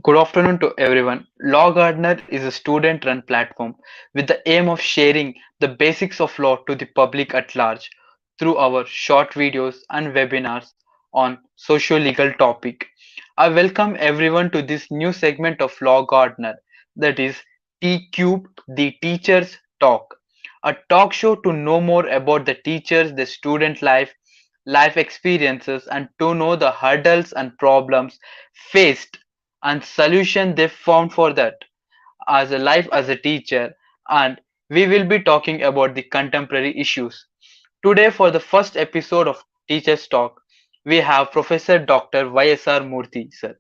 Good afternoon to everyone. Law Gardener is a student run platform with the aim of sharing the basics of law to the public at large through our short videos and webinars on socio legal topic. I welcome everyone to this new segment of Law Gardener, that is T Cube, the Teacher's Talk, a talk show to know more about the teachers, the student life, life experiences, and to know the hurdles and problems faced and solution they found for that as a life as a teacher. And we will be talking about the contemporary issues today. For the first episode of Teachers Talk, we have Professor Dr Y.S.R Murthy, sir,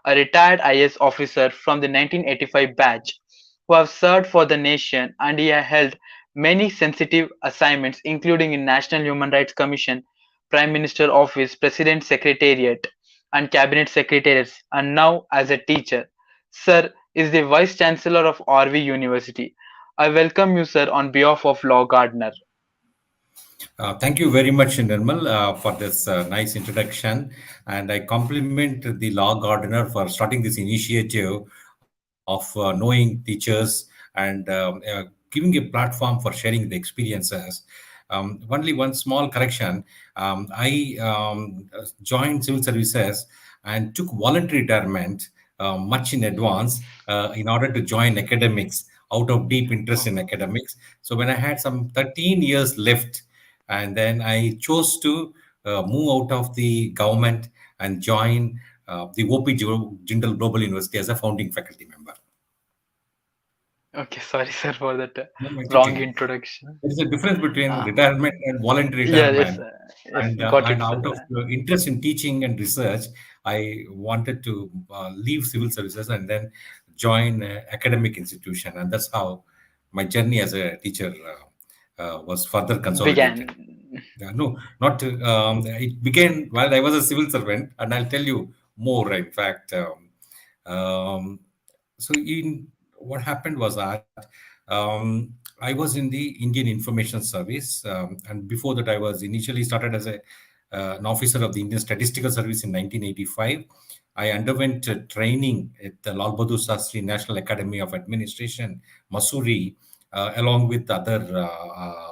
a retired IAS officer from the 1985 batch who have served for the nation, and he has held many sensitive assignments including in National Human Rights Commission, Prime Minister Office, President Secretariat and Cabinet Secretariats, and now as a teacher. Sir is the Vice Chancellor of RV University. I welcome you, sir, on behalf of Law Gardener. Thank you very much, Nirmal, for this nice introduction. And I compliment the Law Gardener for starting this initiative of knowing teachers and giving a platform for sharing the experiences. Only one small correction. I joined civil services and took voluntary retirement much in advance in order to join academics out of deep interest in academics. So when I had some 13 years left, and then I chose to move out of the government and join the Jindal Global University as a founding faculty member. Okay, sorry, sir, for that No, it's wrong okay. introduction. There is a difference between Uh, retirement and voluntary yeah, yes, retirement. yes, got And it, out of sir. interest in teaching and research, I wanted to leave civil services and then join an academic institution. And that's how my journey as a teacher was further consolidated. Began. Yeah, no, not it began while I was a civil servant, and I'll tell you more. In fact, so in what happened was that I was in the Indian Information Service, and before that, I was initially started as an officer of the Indian Statistical Service in 1985. I underwent training at the Lal Bahadur Shastri National Academy of Administration, Mussoorie, along with other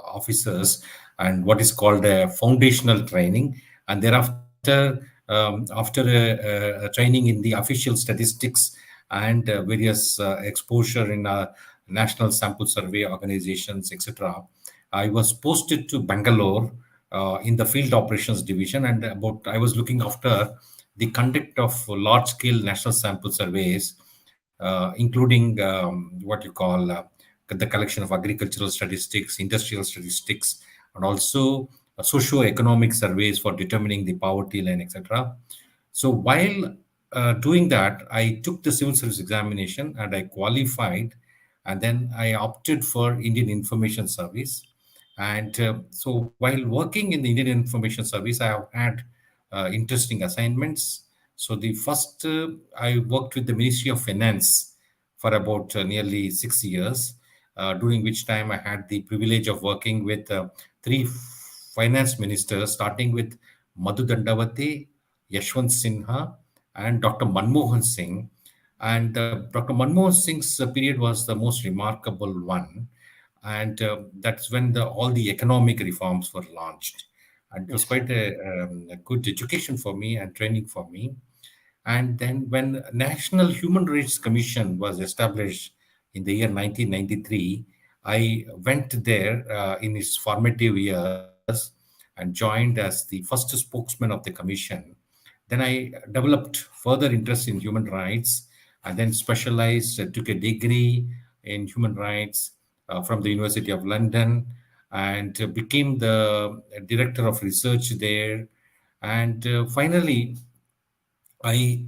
officers, and what is called a foundational training. And thereafter, after a training in the official statistics and various exposure in national sample survey organizations, etc., I was posted to Bangalore in the field operations division, and about I was looking after the conduct of large-scale national sample surveys, including what you call the collection of agricultural statistics, industrial statistics, and also socio-economic surveys for determining the poverty line, etc. So while doing that, I took the civil service examination and I qualified, and then I opted for Indian Information Service. And so while working in the Indian Information Service, I have had interesting assignments. So the first, I worked with the Ministry of Finance for about nearly 6 years, during which time I had the privilege of working with three finance ministers, starting with Madhu Dandavati, Yashwant Sinha, and Dr. Manmohan Singh. And Dr. Manmohan Singh's period was the most remarkable one. And that's when all the economic reforms were launched. And it was Yes, quite sir. a good education for me and training for me. And then when National Human Rights Commission was established in the year 1993, I went there in its formative years and joined as the first spokesman of the commission. Then I developed further interest in human rights and then specialized, took a degree in human rights from the University of London, and became the director of research there. And finally, I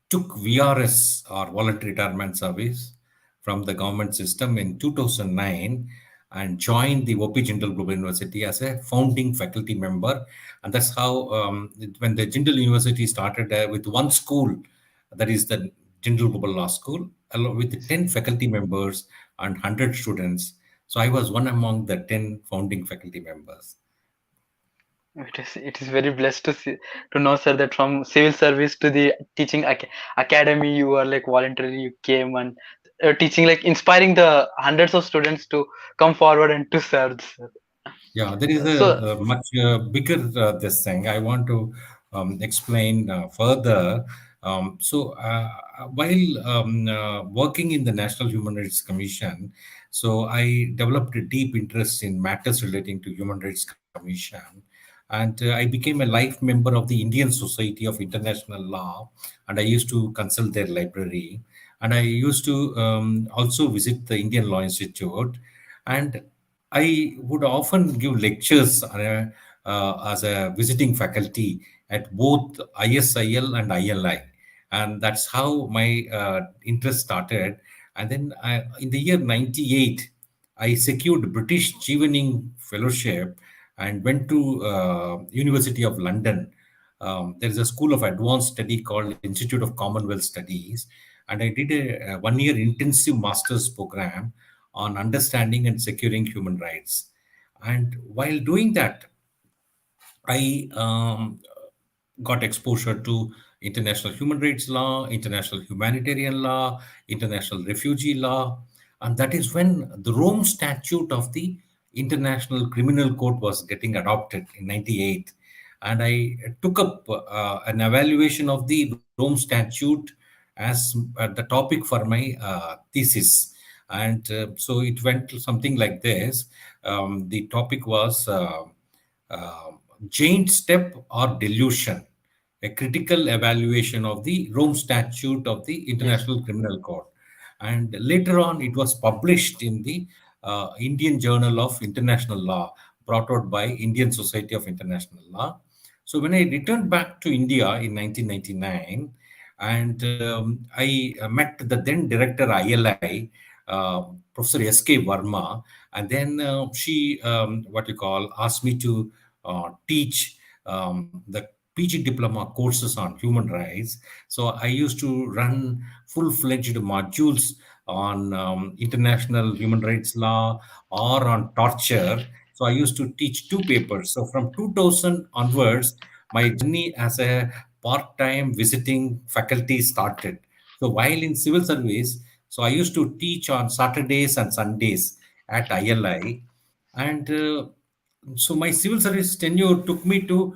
took VRS, or voluntary retirement service, from the government system in 2009 and joined the OP Jindal Global University as a founding faculty member. And that's how, when the Jindal University started with one school, that is the Jindal Global Law School, along with Yes. 10 faculty members and 100 students. So I was one among the 10 founding faculty members. It is very blessed to see, to know, sir, that from civil service to the teaching academy, you are like voluntarily you came and teaching, like inspiring the hundreds of students to come forward and to serve, sir. Yeah, there is So a much bigger this thing. I want to explain further. While working in the National Human Rights Commission, so I developed a deep interest in matters relating to Human Rights Commission, and I became a life member of the Indian Society of International Law, and I used to consult their library, and I used to also visit the Indian Law Institute, and I would often give lectures as a visiting faculty at both ISIL and ILI. And that's how my interest started. And then in the year 98, I secured British Chevening Fellowship and went to University of London. There is a school of advanced study called Institute of Commonwealth Studies. And I did a 1 year intensive master's program on understanding and securing human rights. And while doing that, I got exposure to international human rights law, international humanitarian law, international refugee law. And that is when the Rome Statute of the International Criminal Court was getting adopted in 98. And I took up an evaluation of the Rome Statute as the topic for my thesis. And so it went to something like this. The topic was uh, giant step or delusion, a critical evaluation of the Rome Statute of the yes, International Criminal Court. And later on, it was published in the Indian Journal of International Law, brought out by Indian Society of International Law. So when I returned back to India in 1999, and I met the then director ILI, Professor S.K. Verma, and then she, what you call, asked me to teach the PG diploma courses on human rights. So I used to run full-fledged modules on international human rights law or on torture. So I used to teach two papers. So from 2000 onwards, my journey as a part-time visiting faculty started. So while in civil service, so I used to teach on Saturdays and Sundays at ILI, and so my civil service tenure took me to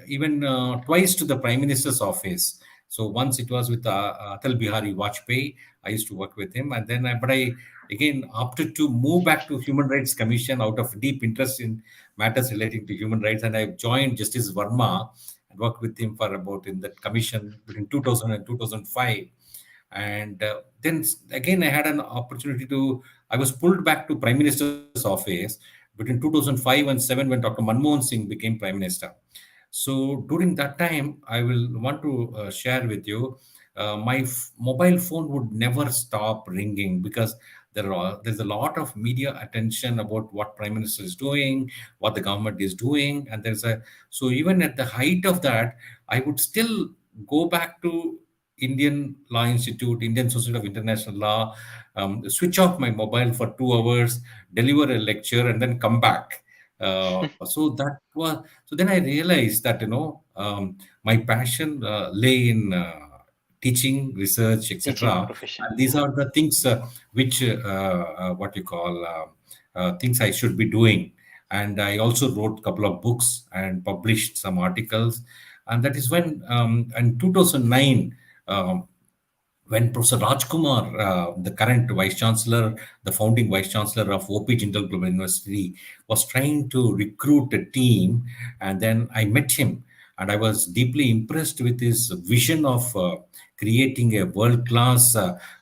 even twice to the Prime Minister's office. So once it was with Atal Bihari Vajpayee, I used to work with him, and then but I again opted to move back to Human Rights Commission out of deep interest in matters relating to human rights, and I joined Justice Verma and worked with him for about in that commission between 2000 and 2005. And then again I had an opportunity to, I was pulled back to Prime Minister's office between 2005 and 7 when Dr. Manmohan Singh became Prime Minister. So during that time, I will want to share with you, my mobile phone would never stop ringing because there's a lot of media attention about what Prime Minister is doing, what the government is doing, and so even at the height of that, I would still go back to Indian Law Institute, Indian Society of International Law, switch off my mobile for 2 hours, deliver a lecture, and then come back. So then I realized that my passion lay in teaching, research, teaching etc. profession. And these are the things which what you call things I should be doing. And I also wrote a couple of books and published some articles. And that is when in 2009. When Professor Rajkumar, the current Vice Chancellor, the founding Vice Chancellor of OP Jindal Global University, was trying to recruit a team, and then I met him, and I was deeply impressed with his vision of creating a world-class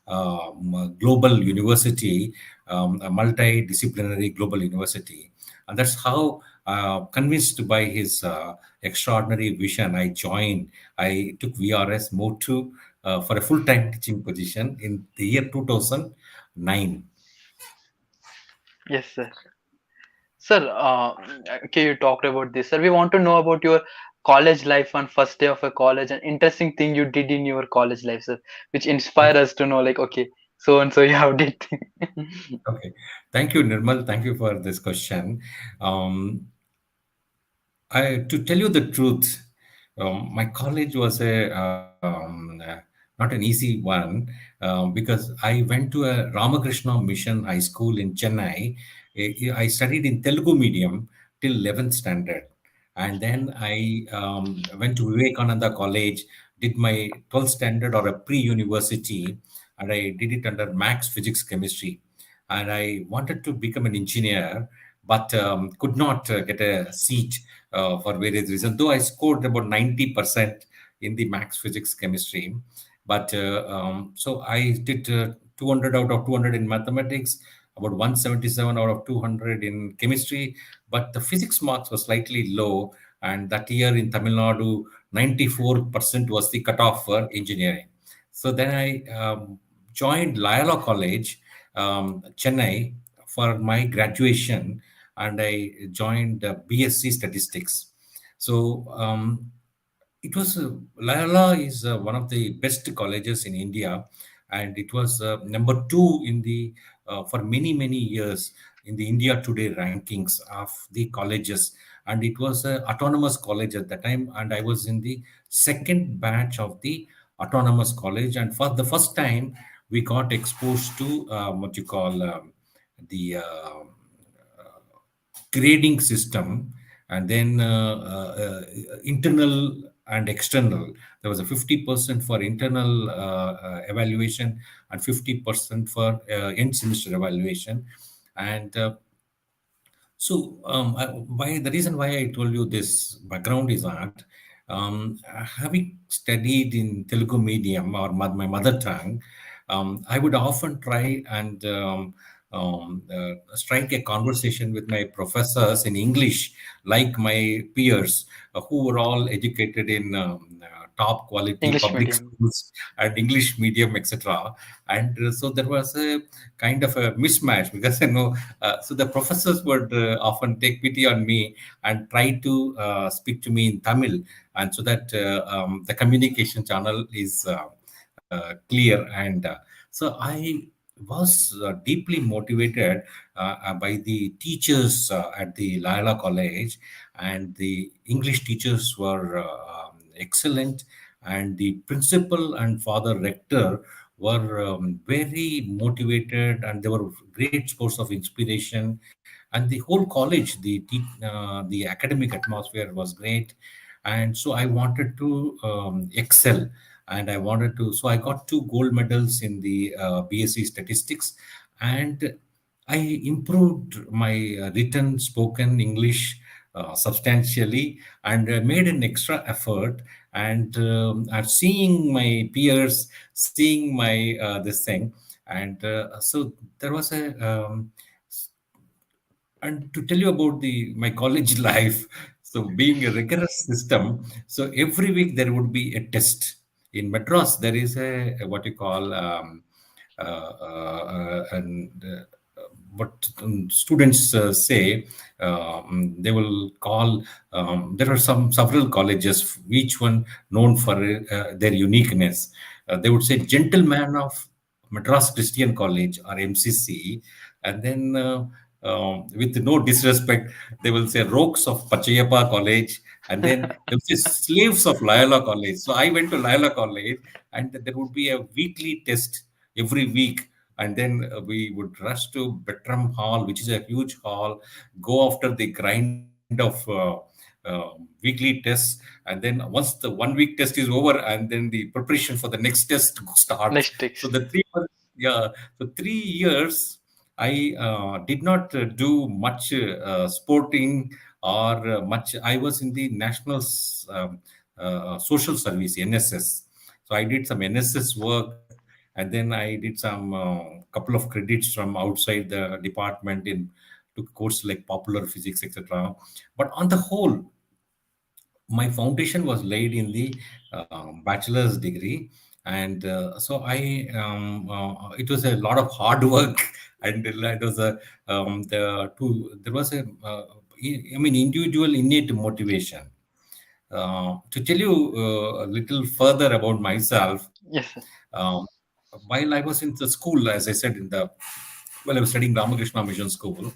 global university, a multidisciplinary global university. And that's how, convinced by his extraordinary vision, I joined. I took VRS, moved to for a full-time teaching position in the year 2009. Yes, sir. Sir, okay, you talked about this, sir. We want to know about your college life on first day of a college, and interesting thing you did in your college life, sir, which inspire us to know, like, okay, so and so you have did. Okay. Thank you, Nirmal. Thank you for this question. Um, To tell you the truth, my college was not an easy one because I went to a Ramakrishna Mission High School in Chennai. I studied in Telugu medium till 11th standard. And then I went to Vivekananda College, did my 12th standard or a pre-university, and I did it under Max Physics Chemistry. And I wanted to become an engineer, but could not get a seat for various reasons. Though I scored about 90% in the Max Physics Chemistry, but so I did 200 out of 200 in mathematics, about 177 out of 200 in chemistry, but the physics marks were slightly low. And that year in Tamil Nadu, 94% was the cutoff for engineering. So then I joined Loyola College, Chennai, for my graduation, and I joined BSc Statistics. So it was Loyola is one of the best colleges in India, and it was number two in the for many years in the India Today rankings of the colleges, and it was a autonomous college at that time, and I was in the second batch of the autonomous college, and for the first time we got exposed to what you call the grading system, and then internal and external. There was a 50% for internal evaluation and 50% for end semester evaluation. And why the reason why I told you this background is that having studied in Telugu medium or my mother tongue, I would often try and strike a conversation with my professors in English, like my peers who were all educated in top quality English public medium. schools and English medium, etc. And so there was a kind of a mismatch because so the professors would often take pity on me and try to speak to me in Tamil, and so that the communication channel is clear. And so I was deeply motivated by the teachers at the Loyola College, and the English teachers were excellent, and the principal and father rector were very motivated, and they were great source of inspiration. And the whole college, the academic atmosphere was great, and so I wanted to excel, and I wanted to. So I got two gold medals in the BSc Statistics, and I improved my written, spoken English substantially, and made an extra effort. And seeing my peers, seeing my this thing, and so there was a and to tell you about the my college life, so being a rigorous system, so every week there would be a test. In Madras, there is a what you call and what students say, they will call, there are some several colleges, each one known for their uniqueness. They would say gentleman of Madras Christian College, or MCC, and then with no disrespect, they will say rogues of Pachayappa College, and then they will say slaves of Loyola College. So I went to Loyola College, and there would be a weekly test every week. And then we would rush to Betram Hall, which is a huge hall, go after the grind of weekly tests. And then once the 1 week test is over, and then the preparation for the next test starts. Next So text. the 3 months, yeah, so 3 years, I did not do much sporting or much. I was in the National Social Service, NSS. So I did some NSS work, and then I did some couple of credits from outside the department in took course like popular physics, etc. But on the whole, my foundation was laid in the bachelor's degree. And so it was a lot of hard work and it was a there was a I mean individual innate motivation. To tell you a little further about myself, Yes, sir. um, while I was in the school, as I said, while I was studying Ramakrishna Mission School,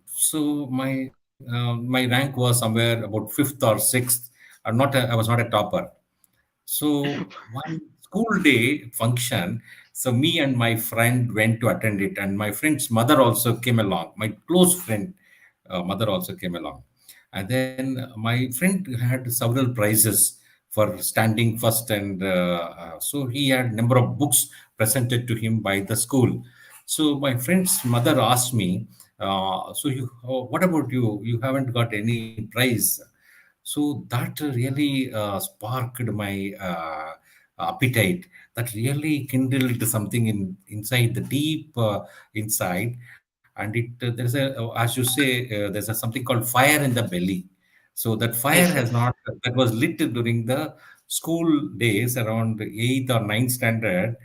so my my rank was somewhere about fifth or sixth. I was not a topper. So one school day function, so me and my friend went to attend it, and my friend's mother also came along. My close friend mother also came along, and then my friend had several prizes for standing first, and so he had number of books presented to him by the school. So my friend's mother asked me, what about you? You haven't got any prize. So that really sparked my appetite. That really kindled something inside the deep inside, and there's as you say, there's something called fire in the belly. So that fire Yes, has yes, not that was lit during the school days around eighth or ninth standard.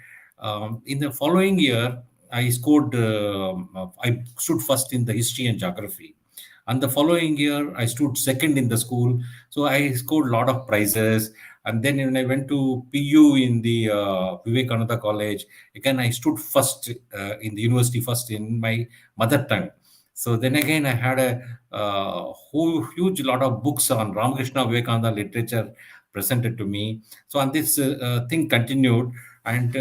In the following year, I stood first in the history and geography, and the following year I stood second in the school. So I scored a lot of prizes. And then when I went to PU in the Vivekananda College, again I stood first in the university, first in my mother tongue. So then again I had a whole huge lot of books on Ramakrishna Vivekananda literature presented to me. So and this thing continued. And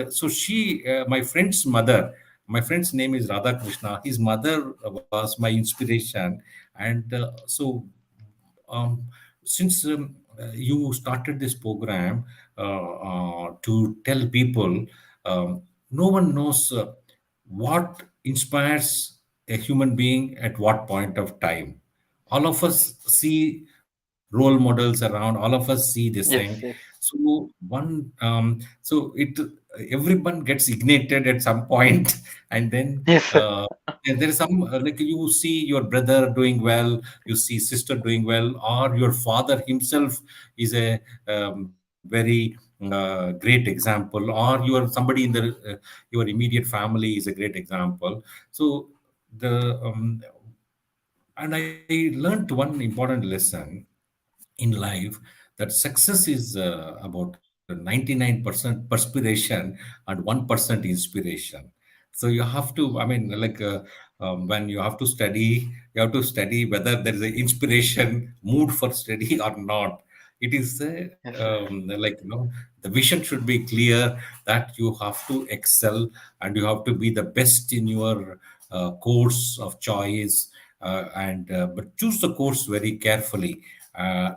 my friend's mother, my friend's name is Radha Krishna. His mother was my inspiration. And um, since you started this program to tell people, no one knows what inspires a human being at what point of time. All of us see role models around. All of us see this thing. yes, yes, So one, so it everyone gets ignited at some point, and then yes, sir. there is some like you see your brother doing well, you see sister doing well, or your father himself is a very great example, or you are somebody in the your immediate family is a great example. So the and I learned one important lesson in life, that success is about 99% perspiration and 1% inspiration. So you have to, I mean, like when you have to study, you have to study whether there is an inspiration mood for study or not. It is Yes, sir. like, the vision should be clear, that you have to excel and you have to be the best in your course of choice. And But choose the course very carefully.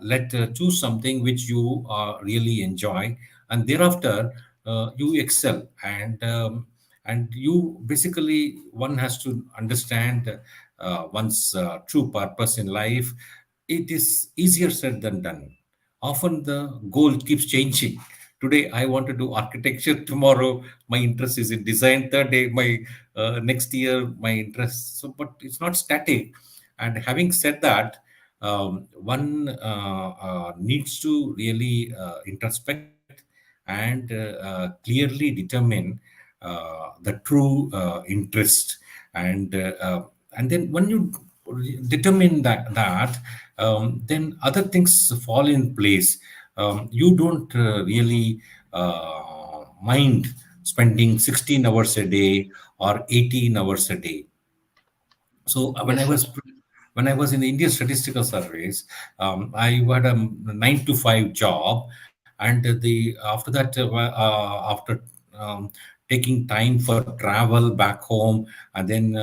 Let Choose something which you really enjoy, and thereafter you excel. And you basically, one has to understand one's true purpose in life. It is easier said than done. Often the goal keeps changing. Today I want to do architecture. Tomorrow my interest is in design. Third day, my next year my interest. So, but it's not static. And having said that, one needs to really introspect and clearly determine the true interest. And then when you determine then other things fall in place. You don't really mind spending 16 hours a day or 18 hours a day. So Yes, sir. when I was in the Indian Statistical Service, I had a 9 to 5 job, and the after that after taking time for travel back home, and then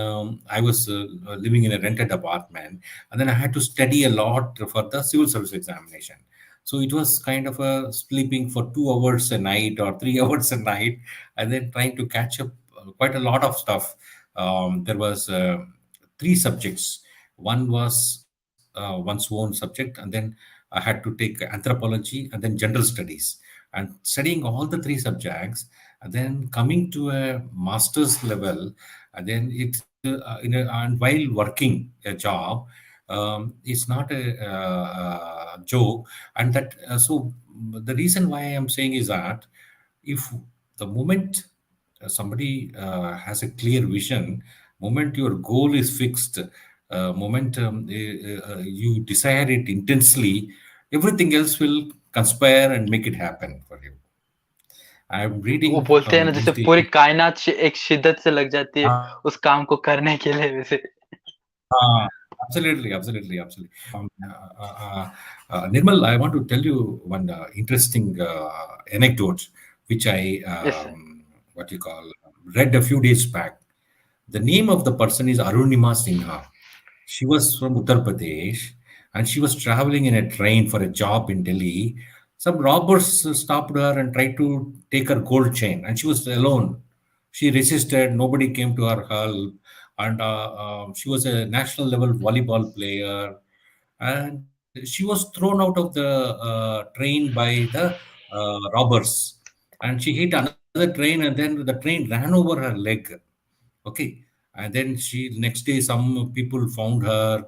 I was living in a rented apartment, and then I had to study a lot for the civil service examination. So it was kind of a sleeping for 2 hours a night or 3 hours a night, and then trying to catch up quite a lot of stuff. There was three subjects. One was one's own subject, and then I had to take anthropology and then general studies, and studying all the three subjects, and then coming to a master's level, and then and while working a job, it's not a joke. And that so the reason why I'm saying is that if the moment somebody has a clear vision, moment your goal is fixed, moment you desire it intensely, everything else will conspire and make it happen for you. I'm वो reading बोलते हैं ना, these जैसे days. पूरी कायनात एक शिद्दत से लग जाती है Ah, उस काम को करने के लिए, वैसे। ah, Absolutely, absolutely, absolutely. Nirmal, I want to tell you one interesting anecdote, which I Yes, sir. what you call read a few days back. The name of the person is Arunima Sinha. She was from Uttar Pradesh and she was traveling in a train for a job in Delhi. Some robbers stopped her and tried to take her gold chain, and she was alone. She resisted, nobody came to her help, and she was a national level volleyball player. And she was thrown out of the train by the robbers, and she hit another train, and then the train ran over her leg. Okay. And then next day, some people found her,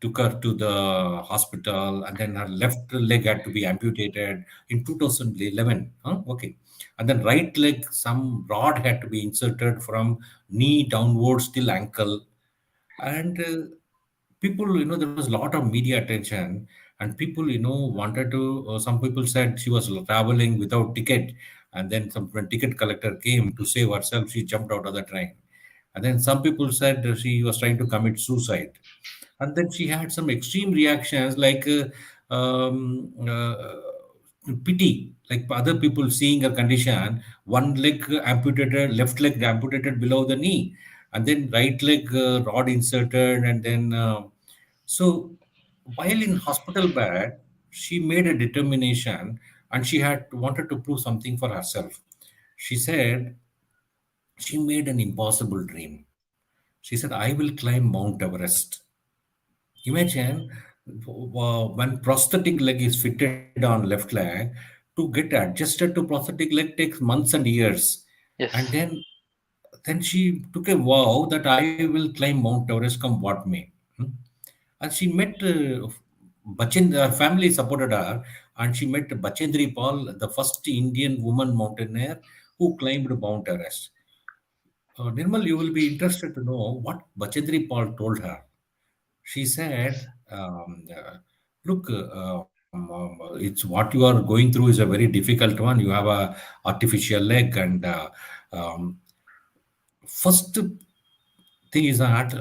took her to the hospital, and then her left leg had to be amputated in 2011. Huh? Okay. And then right leg, some rod had to be inserted from knee downwards till ankle. And people, there was a lot of media attention, and people, wanted to, some people said she was traveling without ticket. And then some when ticket collector came to save herself, she jumped out of the train. And then some people said she was trying to commit suicide. And then she had some extreme reactions like pity, like other people seeing her condition, one leg amputated, left leg amputated below the knee, and then right leg rod inserted, and then so while in hospital bed, she made a determination, and she had wanted to prove something for herself. She said she made an impossible dream. She said, I will climb Mount Everest. Imagine when prosthetic leg is fitted on left leg, to get adjusted to prosthetic leg takes months and years. And Yes, then she took a vow that I will climb Mount Everest come what may. Hmm? And she met her family supported her, and she met Bachendri Paul, the first Indian woman mountaineer who climbed Mount Everest. Nirmal, you will be interested to know what Bachendri Paul told her. She said, "Look, it's what you are going through is a very difficult one. You have a artificial leg, and first thing is that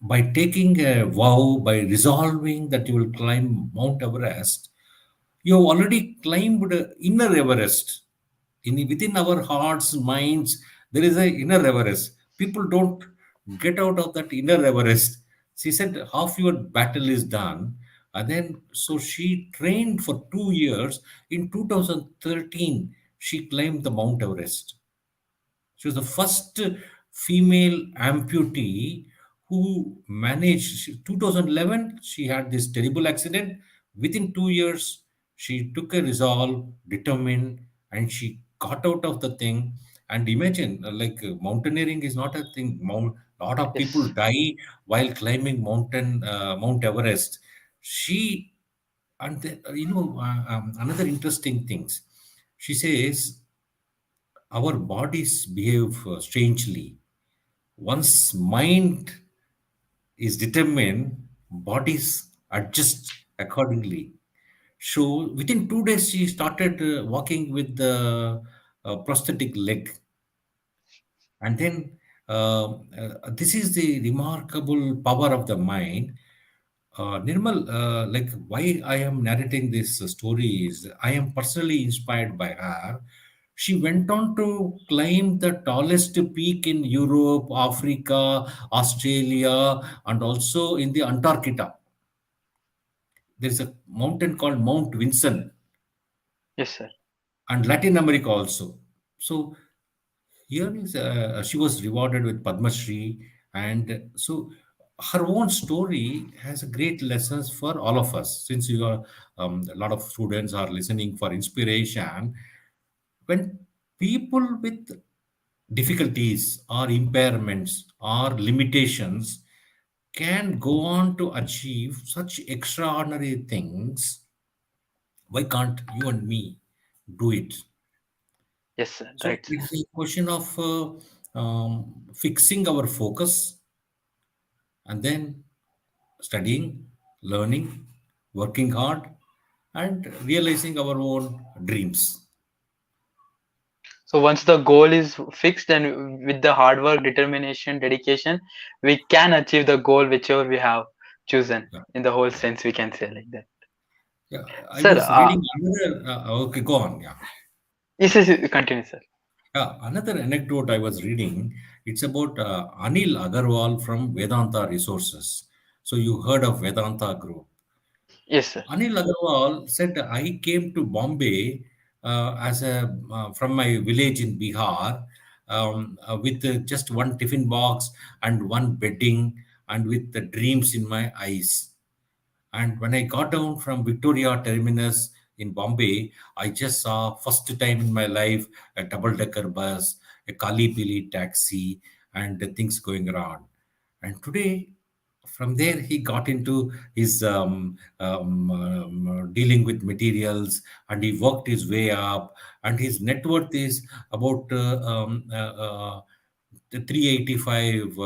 by taking a vow, by resolving that you will climb Mount Everest, you have already climbed inner Everest. Within our hearts, minds, there is a inner Everest. People don't get out of that inner Everest. She said half your battle is done. And then, so she trained for 2 years. In 2013, she climbed the Mount Everest. She was the first female amputee who managed. 2011, she had this terrible accident. Within 2 years, she took a resolve, determined, and she got out of the thing. And imagine, mountaineering is not a thing. Lot of people yes, die while climbing Mount Everest. She, and then, another interesting things. She says our bodies behave strangely. Once mind is determined, bodies adjust accordingly. So within 2 days, she started walking with the prosthetic leg. And then this is the remarkable power of the mind. Nirmal, like why I am narrating this story is I am personally inspired by her. She went on to climb the tallest peak in Europe, Africa, Australia, and also in the Antarctica. There's a mountain called Mount Vinson, yes, sir. and Latin America also. So here is she was rewarded with Padma Shri, and so her own story has great lessons for all of us. Since you are a lot of students are listening for inspiration, when people with difficulties or impairments or limitations can go on to achieve such extraordinary things, why can't you and me do it? Yes, sir. So Right, sir. it's a question of fixing our focus, and then studying, learning, working hard, and realizing our own dreams. So once the goal is fixed, and with the hard work, determination, dedication, we can achieve the goal whichever we have. chosen Yeah, in the whole yeah, sense, we can say like that. yeah. I Sir, was reading another. Okay, go on. Yeah. yes, continue, sir. Another anecdote I was reading, it's about Anil Agarwal from Vedanta Resources. So you heard of Vedanta Group. Yes, sir. Anil Agarwal said, I came to Bombay from my village in Bihar with just one tiffin box and one bedding and with the dreams in my eyes. And when I got down from Victoria Terminus in Bombay, I just saw first time in my life a double-decker bus, a Kali Pili taxi, and the things going around. And today, from there, he got into his dealing with materials, and he worked his way up. And his net worth is about the 385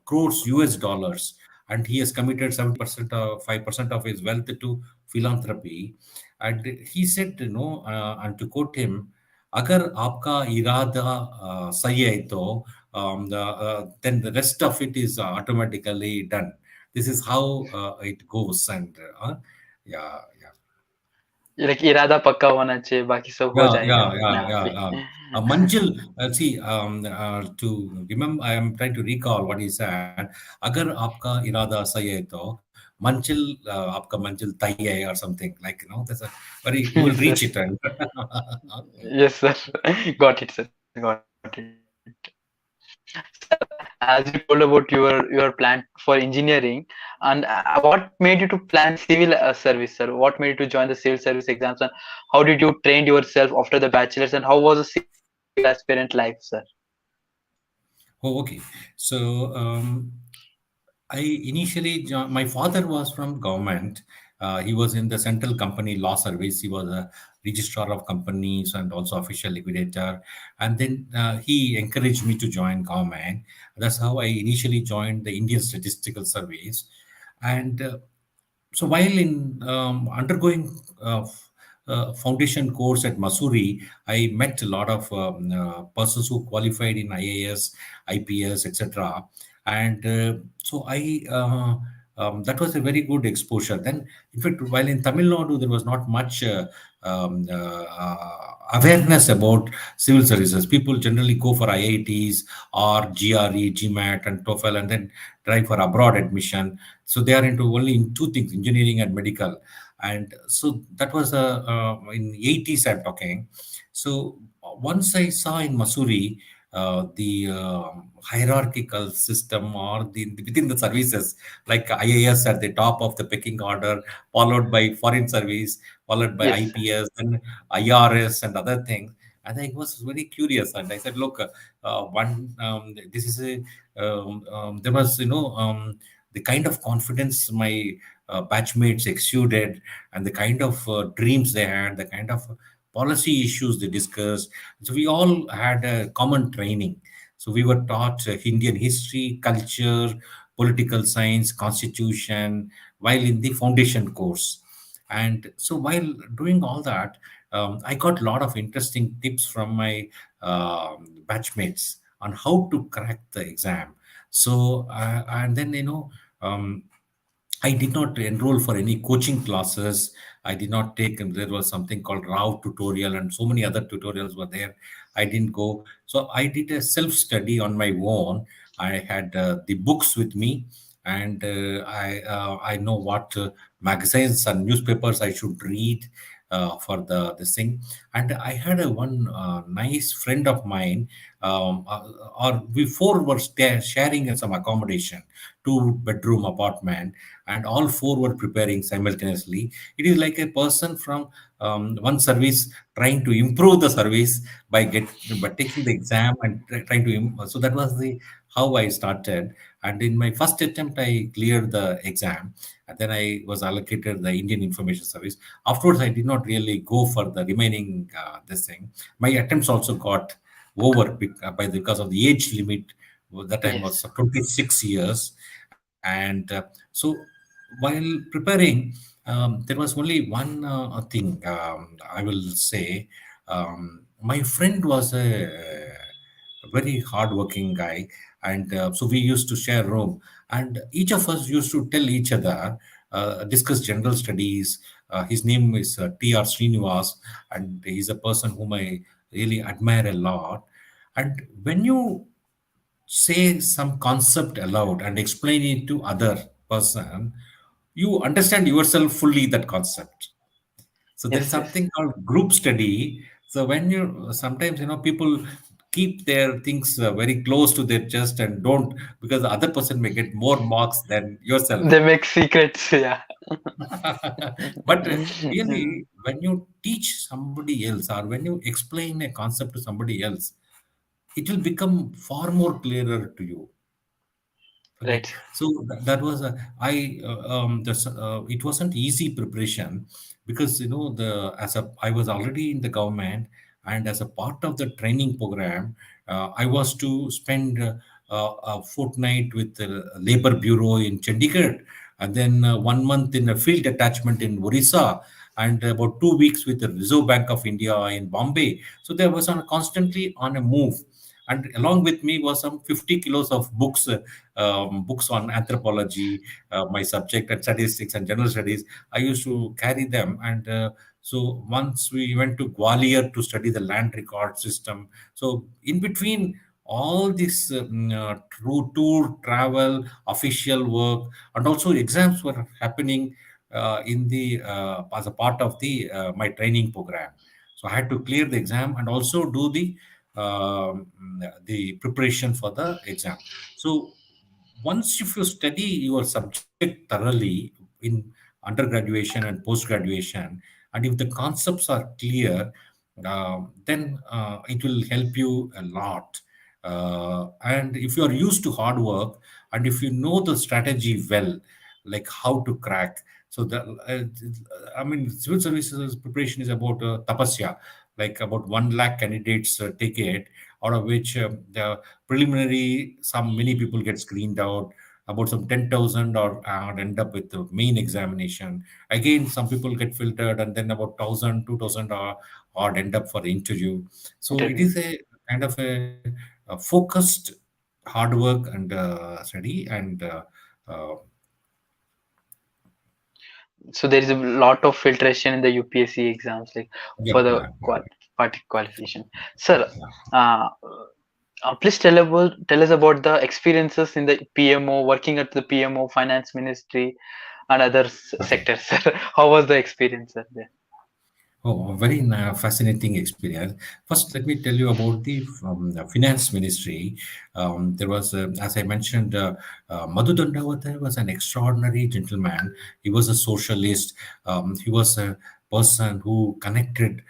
crores US dollars, and he has committed 70% of 5% of his wealth to philanthropy. And he said, and to quote him, "Agar aapka irada sahi hai to, then the rest of it is automatically done." This is how it goes, and yeah, yeah. Like इरादा पक्का होना चाहिए, बाकी सब हो Yeah, जाएगा yeah, अपने yeah, आप yeah, he. yeah. Manjil, see, to remember, I am trying to recall what he said. अगर आपका इरादा सही है तो मंजिल आपका मंजिल तय है or something like there's a very you will Yes, sir. reach it and Yes, sir. Got it, sir. Got it. Sir, as you told about your plan for engineering, and what made you to plan civil service, sir? What made you to join the civil service exams, and how did you train yourself after the bachelor's, and how was the civil aspirant life, sir? oh, okay. So I initially my father was from government. He was in the Central Company Law Service. He was a registrar of companies and also official liquidator. And then he encouraged me to join government. That's how I initially joined the Indian Statistical Service. And so while in undergoing foundation course at Masuri, I met a lot of persons who qualified in IAS, IPS, etc. And so that was a very good exposure. Then, in fact, while in Tamil Nadu, there was not much awareness about civil services. People generally go for IITs or GRE, GMAT, and TOEFL, and then try for abroad admission. So they are into only in two things, engineering and medical. And so that was in 80s I'm talking. So once I saw in Masuri the hierarchical system or within the services, like IAS at the top of the pecking order, followed by foreign service, followed by Yes, sir. IPS, then IRS and other things. And I was very curious, and I said, "Look, one this is a there was the kind of confidence my batchmates exuded, and the kind of dreams they had, the kind of policy issues they discussed. So we all had a common training. So we were taught Indian history, culture, political science, constitution, while in the foundation course. And so while doing all that, I got a lot of interesting tips from my batchmates on how to crack the exam. So and then I did not enroll for any coaching classes. I did not take, and there was something called Rao tutorial, and so many other tutorials were there. I didn't go. So I did a self study on my own. I had the books with me, and I know what magazines and newspapers I should read for the this thing. And I had a one nice friend of mine, or we four were sharing some accommodation, two-bedroom apartment, and all four were preparing simultaneously. It is like a person from one service trying to improve the service by taking the exam and trying to so that was the how I started. And in my first attempt, I cleared the exam, and then I was allocated the Indian Information Service. Afterwards, I did not really go for the remaining this thing. My attempts also got over because of the age limit. That time was Yes. 26 years, and so while preparing, there was only one thing I will say. My friend was a very hardworking guy, and so we used to share room, and each of us used to tell each other, discuss general studies. His name is T.R. Srinivas, and he's a person whom I really admire a lot. And when you say some concept aloud and explain it to other person, you understand yourself fully that concept. So there is Yes, yes. something called group study. So when you sometimes people keep their things very close to their chest and don't, because the other person may get more marks than yourself. They make secrets, yeah. But really, when you teach somebody else or when you explain a concept to somebody else, it will become far more clearer to you. Okay, Right. so that was a I this it wasn't easy preparation, because the as a I was already in the government, and as a part of the training program, I was to spend a fortnight with the Labor Bureau in Chandigarh, and then 1 month in a field attachment in Orissa, and about 2 weeks with the Reserve Bank of India in Bombay. So there was constantly on a move, and along with me was some 50 kilos of books, books on anthropology, my subject, and statistics and general studies. I used to carry them, and so once we went to Gwalior to study the land record system. So in between all this tour, travel, official work, and also exams were happening in the as a part of the my training program. So I had to clear the exam and also do um, the preparation for the exam. So once if you study your subject thoroughly in undergraduation and post graduation, and if the concepts are clear, then it will help you a lot. And if you are used to hard work, and if you know the strategy well, like how to crack, so the I mean, civil services preparation is about tapasya, like about 1 lakh candidates take it, out of which the preliminary, some many people get screened out. About some 10,000 or end up with the main examination. Again, some people get filtered, and then about 1,000, 2,000 are or end up for the interview. So it Interview. is a kind of a focused hard work and study, and So there is a lot of filtration in the UPSC exams, like yeah, for the yeah, party qualification. Sir, yeah. uh, please tell us about the experiences in the PMO, working at the PMO, finance ministry, and other Okay. sectors. Sir, how was the experience, sir, there? Oh, a very fascinating experience. First, let me tell you about the finance ministry. There was, as I mentioned, Madhu Dandavate was an extraordinary gentleman. He was a socialist. He was a person who connected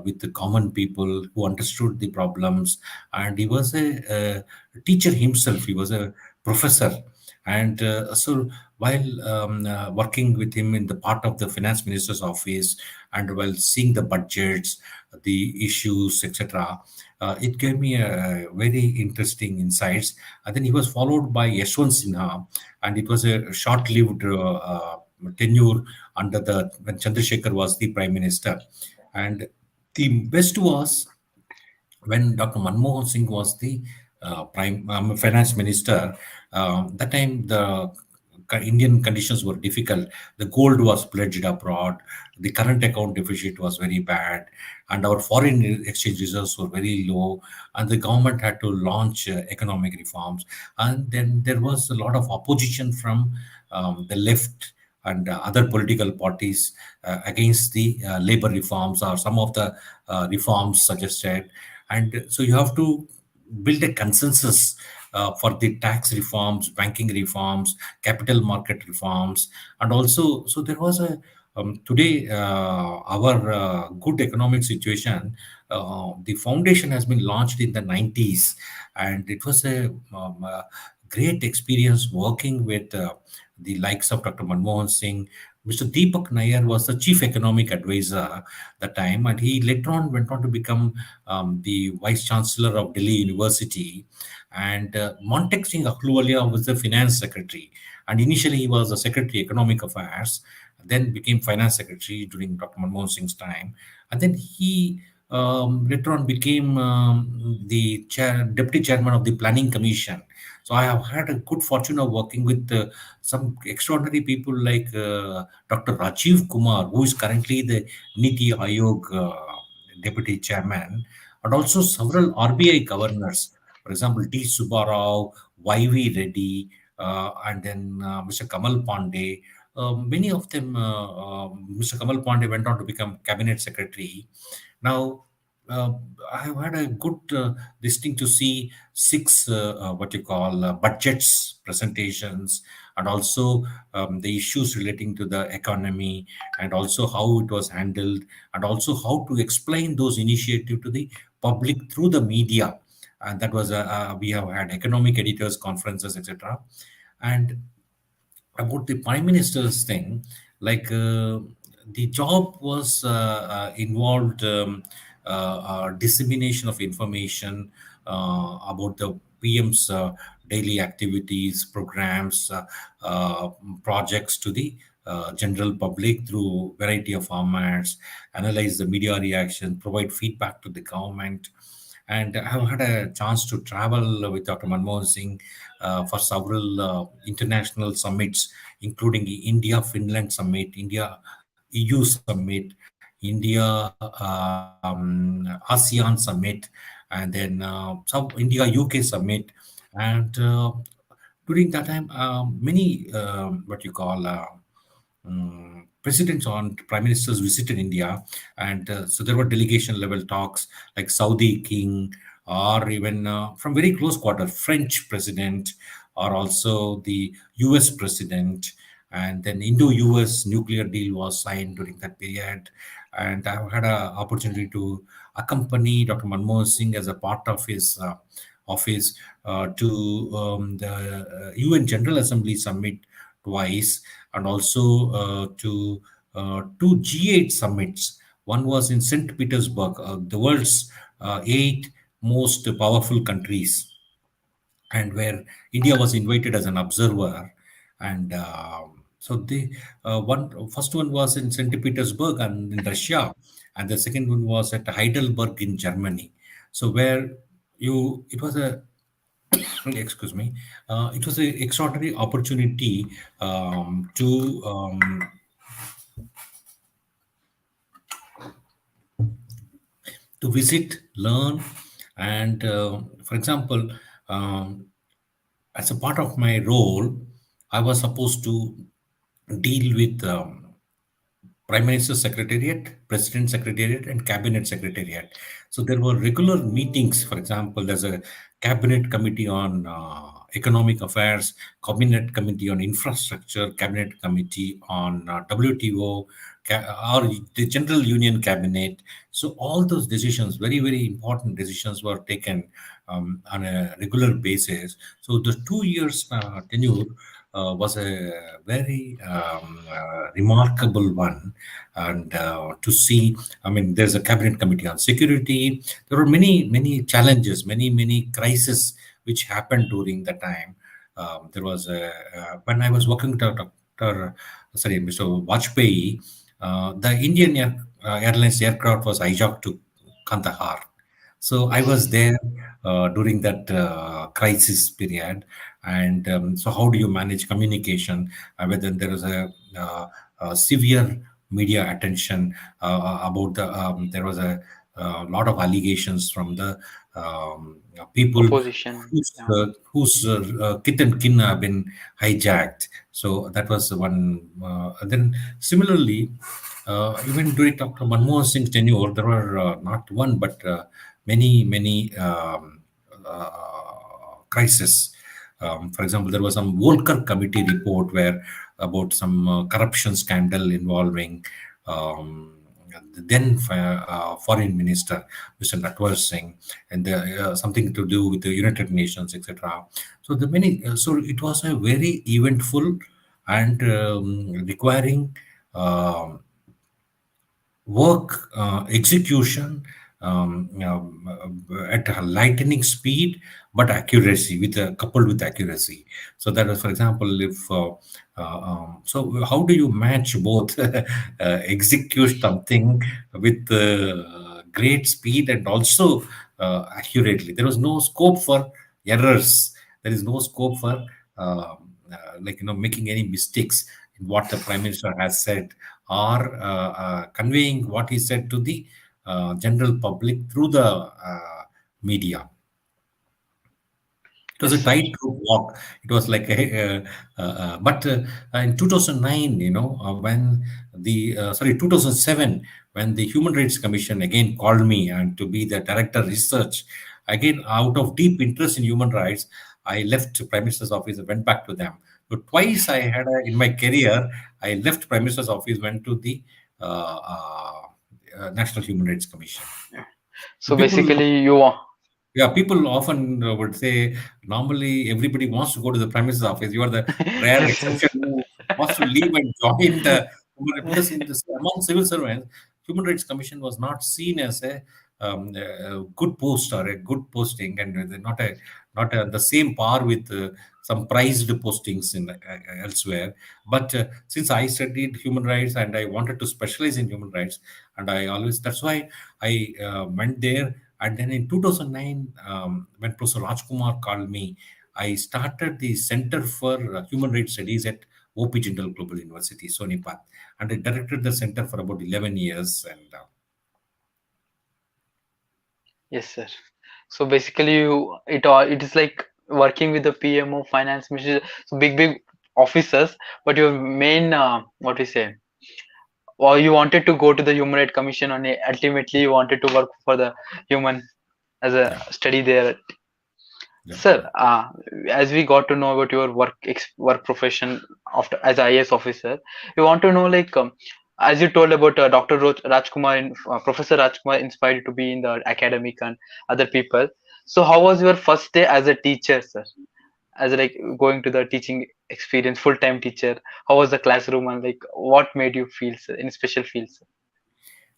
with the common people, who understood the problems, and he was a teacher himself. He was a professor, and so while working with him in the part of the finance minister's office, and while seeing the budgets, the issues, etc., it gave me a very interesting insights. And then he was followed by Yashwant Sinha, and it was a short-lived tenure under the when Chandrasekhar was the prime minister. And the best was when Dr. Manmohan Singh was the prime finance minister. That time the Indian conditions were difficult. The gold was pledged abroad. The current account deficit was very bad, and our foreign exchange reserves were very low. And the government had to launch economic reforms. And then there was a lot of opposition from the left and other political parties against the labor reforms or some of the reforms suggested. And so you have to build a consensus for the tax reforms, banking reforms, capital market reforms. And also, so there was a today our good economic situation, the foundation has been launched in the 90s, and it was a great experience working with the likes of Dr. Manmohan Singh. Mr. Deepak Nair was the chief economic advisor that time, and he later on went on to become the vice chancellor of Delhi University. And Montek Singh Ahluwalia was the finance secretary. And initially, he was the secretary economic affairs, then became finance secretary during Dr. Manmohan Singh's time. And then he later on became the deputy chairman of the Planning Commission. So I have had a good fortune of working with some extraordinary people like Dr. Rajiv Kumar, who is currently the Niti Aayog deputy chairman, and also several RBI governors. For example, D. Subbarao, Y.V. Reddy, and then Mr. Kamal Pandey. Many of them, Mr. Kamal Pandey went on to become cabinet secretary. Now, uh, I have had a good this thing to see six what you call budgets presentations, and also the issues relating to the economy, and also how it was handled, and also how to explain those initiatives to the public through the media. And that was we have had economic editors conferences, etc. And about the prime minister's thing, like the job was involved dissemination of information about the PM's daily activities, programs, projects to the general public through variety of formats, analyze the media reaction, provide feedback to the government. And I have had a chance to travel with Dr. Manmohan Singh for several international summits, including the India Finland summit, India EU summit, India ASEAN summit, and then India UK summit. And during that time, many what you call presidents and prime ministers visited India, and so there were delegation level talks like Saudi king, or even from very close quarter, French president, or also the US president. And then Indo-US nuclear deal was signed during that period. And I've had an opportunity to accompany Dr. Manmohan Singh as a part of his office to the UN General Assembly summit twice, and also to two G8 summits. One was in St. Petersburg, the world's eight most powerful countries, and where India was invited as an observer. And so the one first one was in St. Petersburg and in Russia, and the second one was at Heidelberg in Germany. So where you it was a excuse me, it was an extraordinary opportunity to visit, learn, and for example, um, as a part of my role, I was supposed to deal with Prime Minister's Secretariat, President Secretariat, and Cabinet Secretariat. So there were regular meetings. For example, there's a Cabinet Committee on Economic Affairs, Cabinet Committee on Infrastructure, Cabinet Committee on WTO, or the General Union Cabinet. So all those decisions, very, very important decisions, were taken on a regular basis. So the 2 years tenure was a very remarkable one. And to see, I mean, there's a cabinet committee on security. There were many, many challenges, many, many crises which happened during the time. There was when I was working with Mr. Vajpayee, the Indian Airlines aircraft was hijacked to Kandahar. So I was there during that crisis period. And so how do you manage communication whether there is a severe media attention about there was a lot of allegations from the people Opposition. Yeah. whose kith and kin have been hijacked. So that was the one. Then similarly, even during Dr. Manmohan Singh's tenure, there were not one but many, many crises. For example, there was some Volcker Committee report where about some corruption scandal involving the then foreign minister, Mr. Natwar Singh, and something to do with the United Nations, etc. So the many, so it was a very eventful and requiring work execution at a lightning speed, but accuracy with coupled with accuracy. So that was, for example, if so how do you match both execute something with great speed and also accurately. There was no scope for errors. There is no scope for making any mistakes in what the prime minister has said, or conveying what he said to the general public through the media. It was Yes, a sir. tightrope walk. It was like but in 2009, when the 2007, when the Human Rights Commission again called me and to be the director research, again out of deep interest in human rights, I left Prime Minister's office and went back to them. So twice I had in my career, I left Prime Minister's office, went to the uh, uh, National Human Rights Commission. So People basically, you want. Yeah, people often would say normally everybody wants to go to the Prime Minister's office. You are the rare Yes, exception who wants to leave and join the because in this among civil servants, Human Rights Commission was not seen as a good post or a good posting, and not the same par with some prized postings in elsewhere. But since I studied human rights and I wanted to specialize in human rights, and I always that's why I went there. And then in 2009, when Professor Rajkumar called me, I started the Center for Human Rights Studies at OP Jindal Global University, Sonipat. And I directed the center for about 11 years. And Yes, sir. So basically, it is like working with the PMO, finance ministry, so big officers. But your main what we say, or you wanted to go to the Human Rights Commission, and ultimately you wanted to work for the human as a yeah, study there. yeah, Sir, as we got to know about your work profession after as IAS officer, we want to know like as you told about Dr. Rajkumar, Professor Rajkumar inspired you to be in the academic and other people. So how was your first day as a teacher, sir? As like going to the teaching experience, full-time teacher. How was the classroom and like what made you feel, sir, in special feel, sir?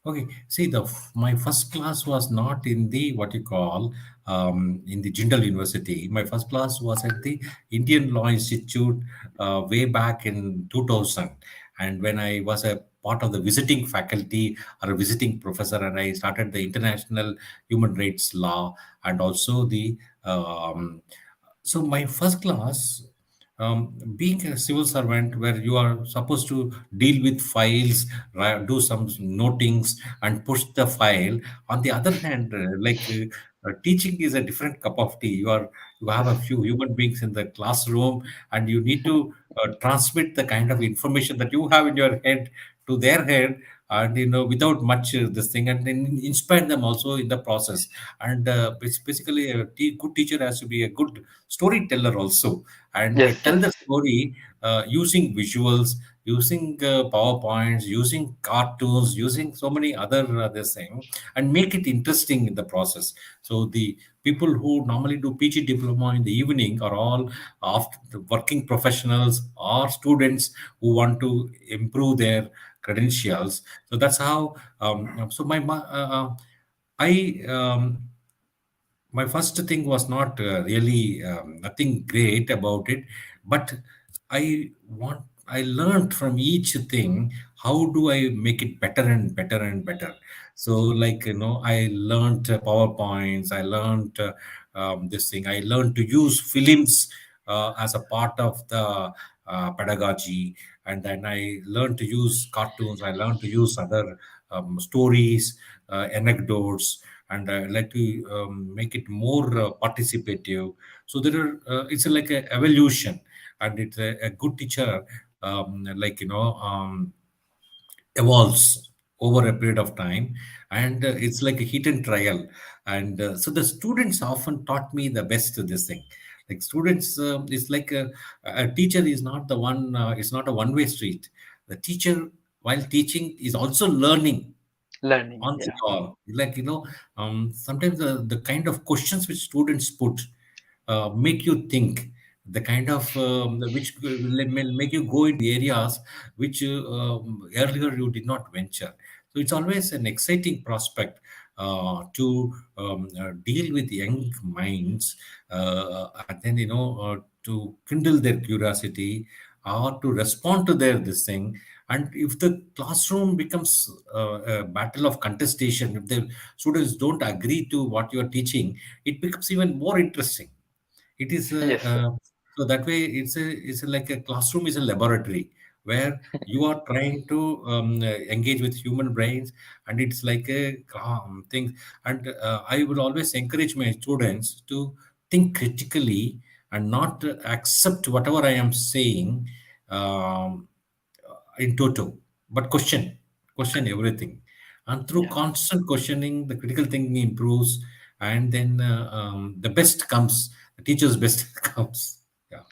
okay. See, my first class was not in the what you call in the Jindal University. My first class was at the Indian Law Institute way back in 2000, and when I was a part of the visiting faculty or a visiting professor, and I started the international human rights law and also the so my first class, being a civil servant where you are supposed to deal with files, do some notings and push the file. On the other hand, teaching is a different cup of tea. You have a Yes, few human beings in the classroom, and you need to transmit the kind of information that you have in your head to their head, and without much this thing, and then inspire them also in the process. And it's basically good teacher has to be a good storyteller also, and yes, tell yes, the story using visuals, using powerpoints, using cartoons, using so many other this thing, and make it interesting in the process. So the people who normally do PG diploma in the evening are all after working professionals or students who want to improve their credentials. So that's how so I my first thing was not really nothing great about it, but I learned from each thing how do I make it better and better and better. So like I learned powerpoints, I learned this thing, I learned to use films as a part of the pedagogy, and then I learned to use cartoons, I learned to use other stories, anecdotes, and I like to make it more participative. So there are it's like a evolution, and it's a good teacher evolves over a period of time, and it's like a hit and trial. And so the students often taught me the best of this thing. Like students, it's like a teacher is not the one. It's not a one-way street. The teacher, while teaching, is also learning learning. on the Yeah. job. Sometimes the kind of questions which students put make you think, the kind of which will make you go into areas which earlier you did not venture. So it's always an exciting prospect to deal with young minds, and then to kindle their curiosity or to respond to their this thing, And if the classroom becomes a battle of contestation, if the students don't agree to what you are teaching, it becomes even more interesting. It is Yes, sir. so that way it's like a classroom is a laboratory where you are trying to engage with human brains, and it's like a thing. And I would always encourage my students to think critically and not accept whatever I am saying um, in toto, but question everything. And through Yeah. constant questioning, the critical thinking improves, and then the best comes, the teacher's best comes. Yeah,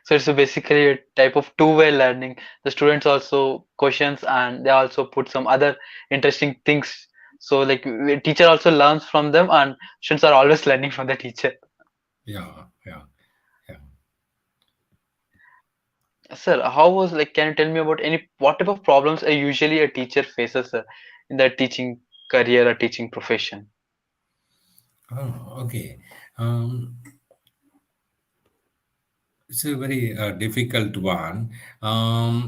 So it's basically a type of two-way learning. The students also questions and they also put some other interesting things. So like teacher also learns from them and students are always learning from the teacher. yeah, yeah, yeah. Sir, how was like can you tell me about any what type of problems are usually a teacher faces, sir, in their teaching career or teaching profession? Oh, okay. Um, It's a very difficult one.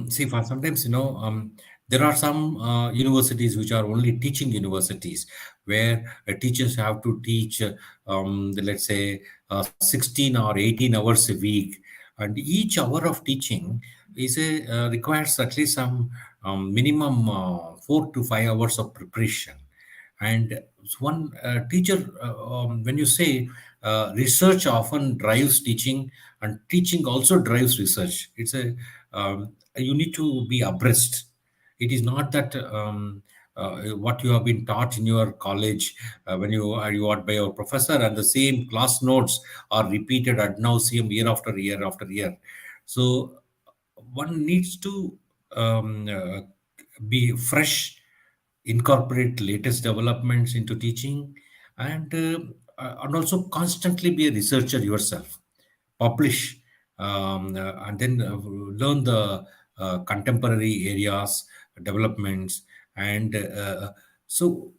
See, for sometimes, there are some universities which are only teaching universities where teachers have to teach, let's say, 16 or 18 hours a week. And each hour of teaching requires at least some minimum 4 to 5 hours of preparation. And one teacher, when you say research often drives teaching, and teaching also drives research. It's a you need to be abreast. It is not that what you have been taught in your college when you are by your professor, and the same class notes are repeated ad nauseum year after year after year. So one needs to be fresh, incorporate latest developments into teaching, and also constantly be a researcher yourself, publish, and then learn the contemporary areas, developments, and so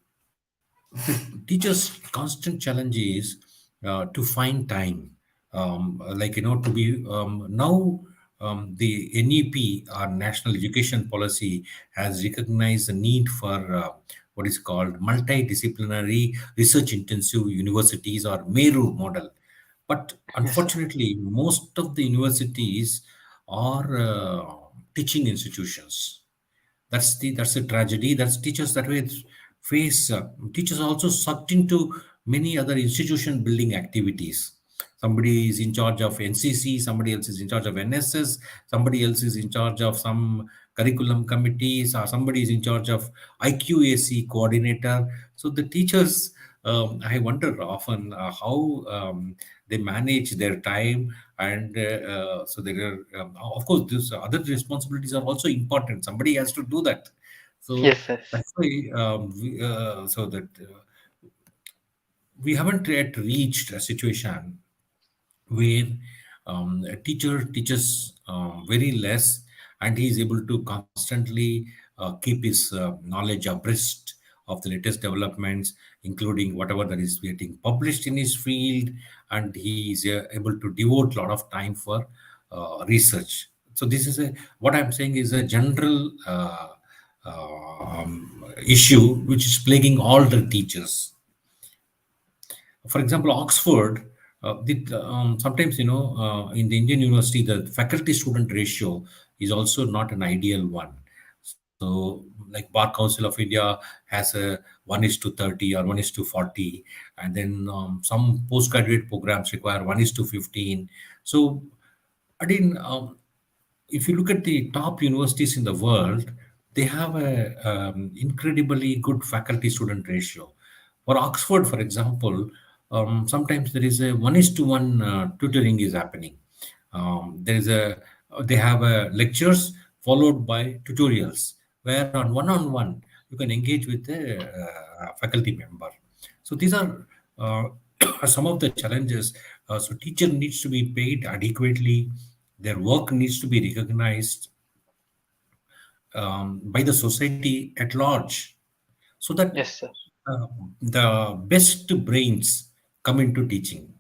the teacher's constant challenge is to find time, to be now the NEP, our National Education Policy, has recognized the need for what is called multidisciplinary research intensive universities, or MERU model. But Yes, sir. unfortunately, most of the universities are teaching institutions. That's a tragedy. That's teachers that way face. Teachers are also sucked into many other institution building activities. Somebody is in charge of NCC, somebody else is in charge of NSS, somebody else is in charge of some curriculum committees, or somebody is in charge of IQAC coordinator. So the teachers, I wonder often how they manage their time, and so there are, of course, these other responsibilities are also important. Somebody has to do that. So Yes, yes. that's why so that we haven't yet reached a situation where a teacher teaches very less, and he is able to constantly keep his knowledge abreast of the latest developments, including whatever that is getting published in his field, and he is able to devote a lot of time for research. So this is a what I'm saying is a general issue which is plaguing all the teachers. For example, Oxford, sometimes, in the Indian university, the faculty student ratio is also not an ideal one. So, like Bar Council of India has a 1 is to 30 or 1 is to 40, and then some postgraduate programs require 1 is to 15. So, again, if you look at the top universities in the world, they have a incredibly good faculty student ratio. For Oxford, for example, sometimes there is a 1 is to 1 tutoring is happening. There is a They have lectures followed by tutorials, where on one you can engage with a faculty member. So these are some of the challenges. So teacher needs to be paid adequately. Their work needs to be recognized by the society at large, so that Yes, sir. uh, the best brains come into teaching.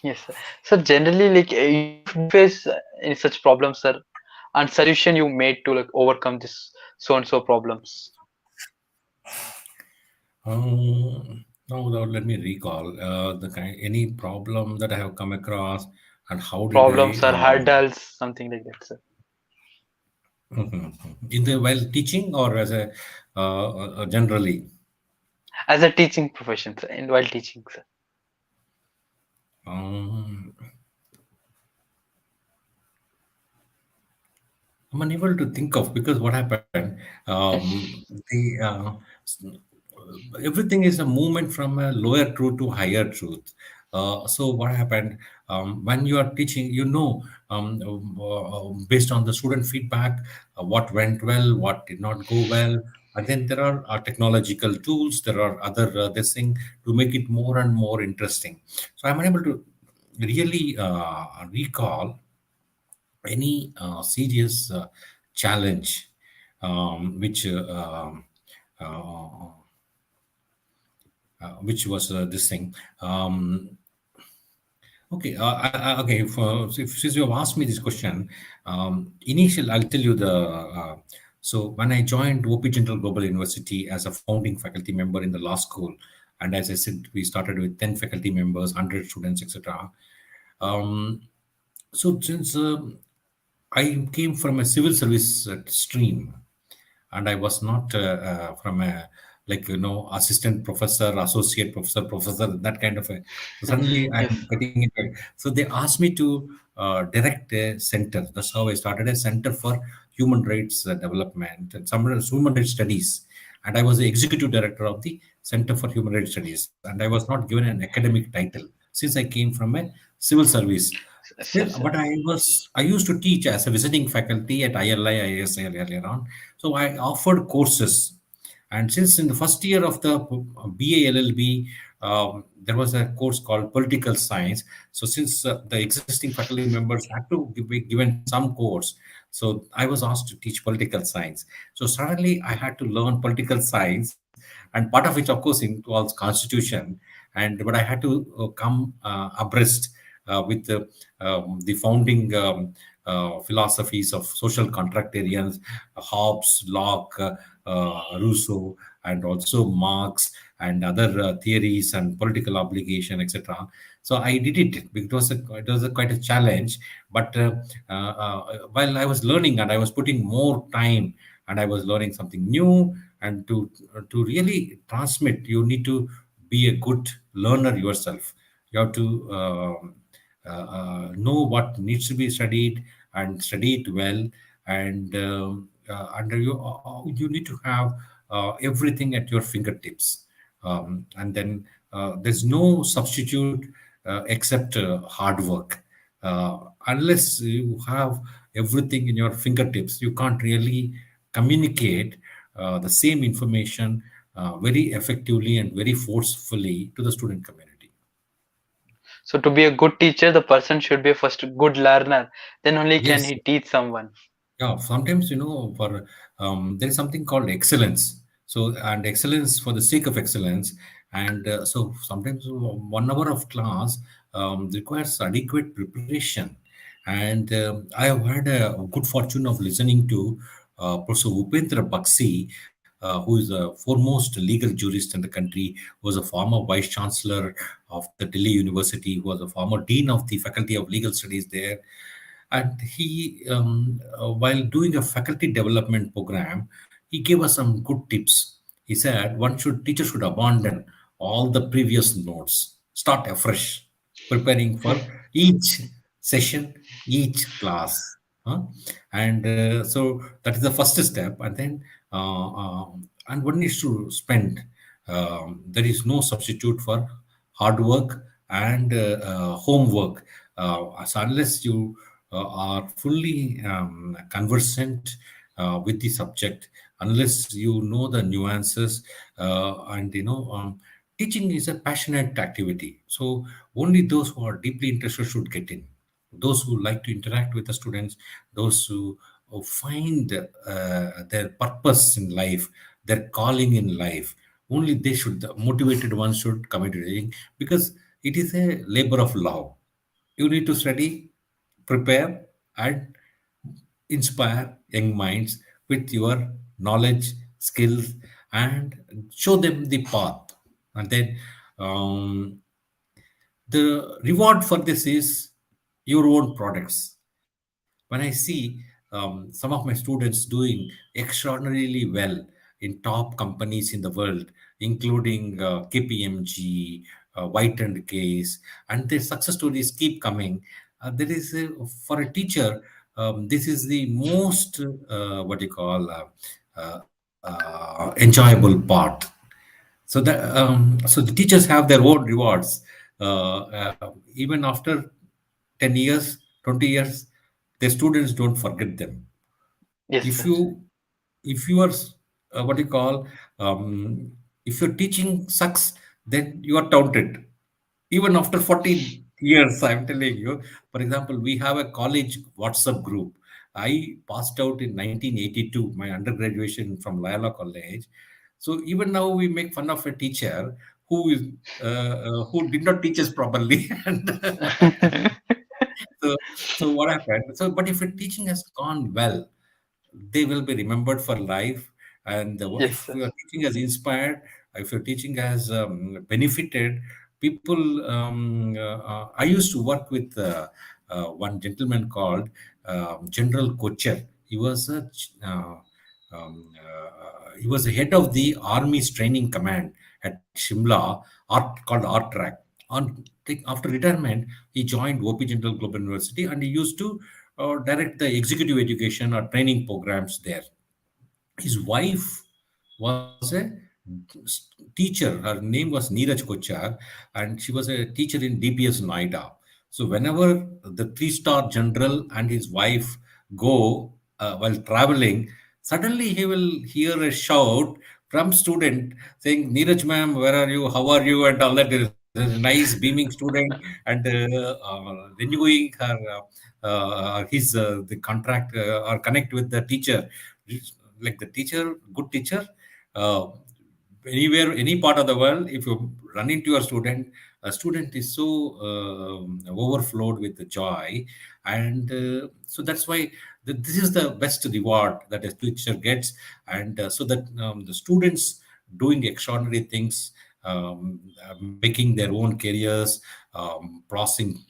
Yes, sir. So generally, like you do face any such problems, sir, and solution you made to like overcome this so and so problems. Now, let me recall the kind any problem that I have come across and how did I Problems or hurdles, something like that, sir. in the while teaching or as a generally. As a teaching profession, sir, and while teaching, sir. Um, I'm unable to think of because what happened. S- Everything is a movement from a lower truth to higher truth. So what happened when you are teaching, based on the student feedback, what went well, what did not go well, and then there are technological tools. There are other this thing to make it more and more interesting. So I'm unable to really recall any serious challenge uh, which was this thing. Okay, okay. Since you have asked me this question, I'll tell you the. So when I joined OP Jindal Global University as a founding faculty member in the law school, and as I said, we started with 10 faculty members, 100 students, etc. Um, so since I came from a civil service stream, and I was not from a like assistant professor, associate professor, professor, that kind of a. So suddenly Yes, I'm getting into it. So they asked me to direct a center. That's how I started a center for human rights development and some human rights studies. And I was the executive director of the Center for Human Rights Studies, and I was not given an academic title since I came from a civil service. sir, Still, sir. but I used to teach as a visiting faculty at ILI, IAS earlier on. So I offered courses. And since in the first year of the BA LLB, there was a course called political science. So since the existing faculty members had to be given some course, so I was asked to teach political science. So suddenly I had to learn political science, and part of which, of course, involves constitution. And but I had to come abreast with the founding philosophies of social contractarians, Hobbes, Locke, Rousseau, and also Marx and other theories and political obligation, etc. So I did it because it was quite a challenge. But while I was learning and I was putting more time and I was learning something new, and to really transmit, you need to be a good learner yourself. You have to know what needs to be studied and study it well, and you need to have everything at your fingertips, and then there's no substitute except hard work. Unless you have everything in your fingertips, you can't really communicate the same information very effectively and very forcefully to the student community. So to be a good teacher, the person should be first a good learner. Then only can Yes. he teach someone. Yeah, sometimes for there is something called excellence. So and excellence for the sake of excellence, and so sometimes 1 hour of class requires adequate preparation. And I have had a good fortune of listening to Professor Upendra Bakshi, who is the foremost legal jurist in the country, who was a former vice chancellor of the Delhi University, who was a former dean of the Faculty of Legal Studies there. And he, while doing a faculty development program, he gave us some good tips. He said teachers should abandon all the previous notes, start afresh, preparing for each session, each class. Huh? And so that is the first step. And then, and one needs to spend. There is no substitute for hard work and homework. So unless you are fully conversant with the subject, unless you know the nuances, and teaching is a passionate activity. So only those who are deeply interested should get in. Those who like to interact with the students, those who find their purpose in life, their calling in life, only they should, the motivated ones should come into it, because it is a labor of love. You need to study, prepare, and inspire young minds with your knowledge, skills, and show them the path. And then um, the reward for this is your own products. When I see some of my students doing extraordinarily well in top companies in the world, including KPMG, White and Case, and their success stories keep coming. There is for a teacher, this is the most what you call enjoyable part. So the teachers have their own rewards. Even after 10 years, 20 years, their students don't forget them. Yes, If sir. you are what you call if your teaching sucks, then you are taunted. Even after 14 years, I'm telling you. For example, we have a college WhatsApp group. I passed out in 1982, my undergraduation from Loyola College. So even now we make fun of a teacher who is who did not teach us properly. And so, so what happened? So, but if a teaching has gone well, they will be remembered for life. And Yes, if sir. your teaching has inspired, if your teaching has benefited people, I used to work with one gentleman called General Kocher. He was the head of the Army's training command at Shimla, called Art Track. After retirement, he joined OP Jindal Global University, and he used to direct the executive education or training programs there. His wife was a teacher. Her name was Neeraj Kochar, and she was a teacher in DPS Noida. So whenever the three-star general and his wife go while traveling, suddenly he will hear a shout from student saying, "Neeraj ma'am, where are you? How are you?" And all that. There is a nice beaming student and renewing her his the contract or connect with the teacher, like the teacher, good teacher. Uh, Anywhere, any part of the world, if you run into your student, a student is so overflowed with the joy. And so that's why this is the best reward that a teacher gets. And so that the students doing extraordinary things, making their own careers, crossing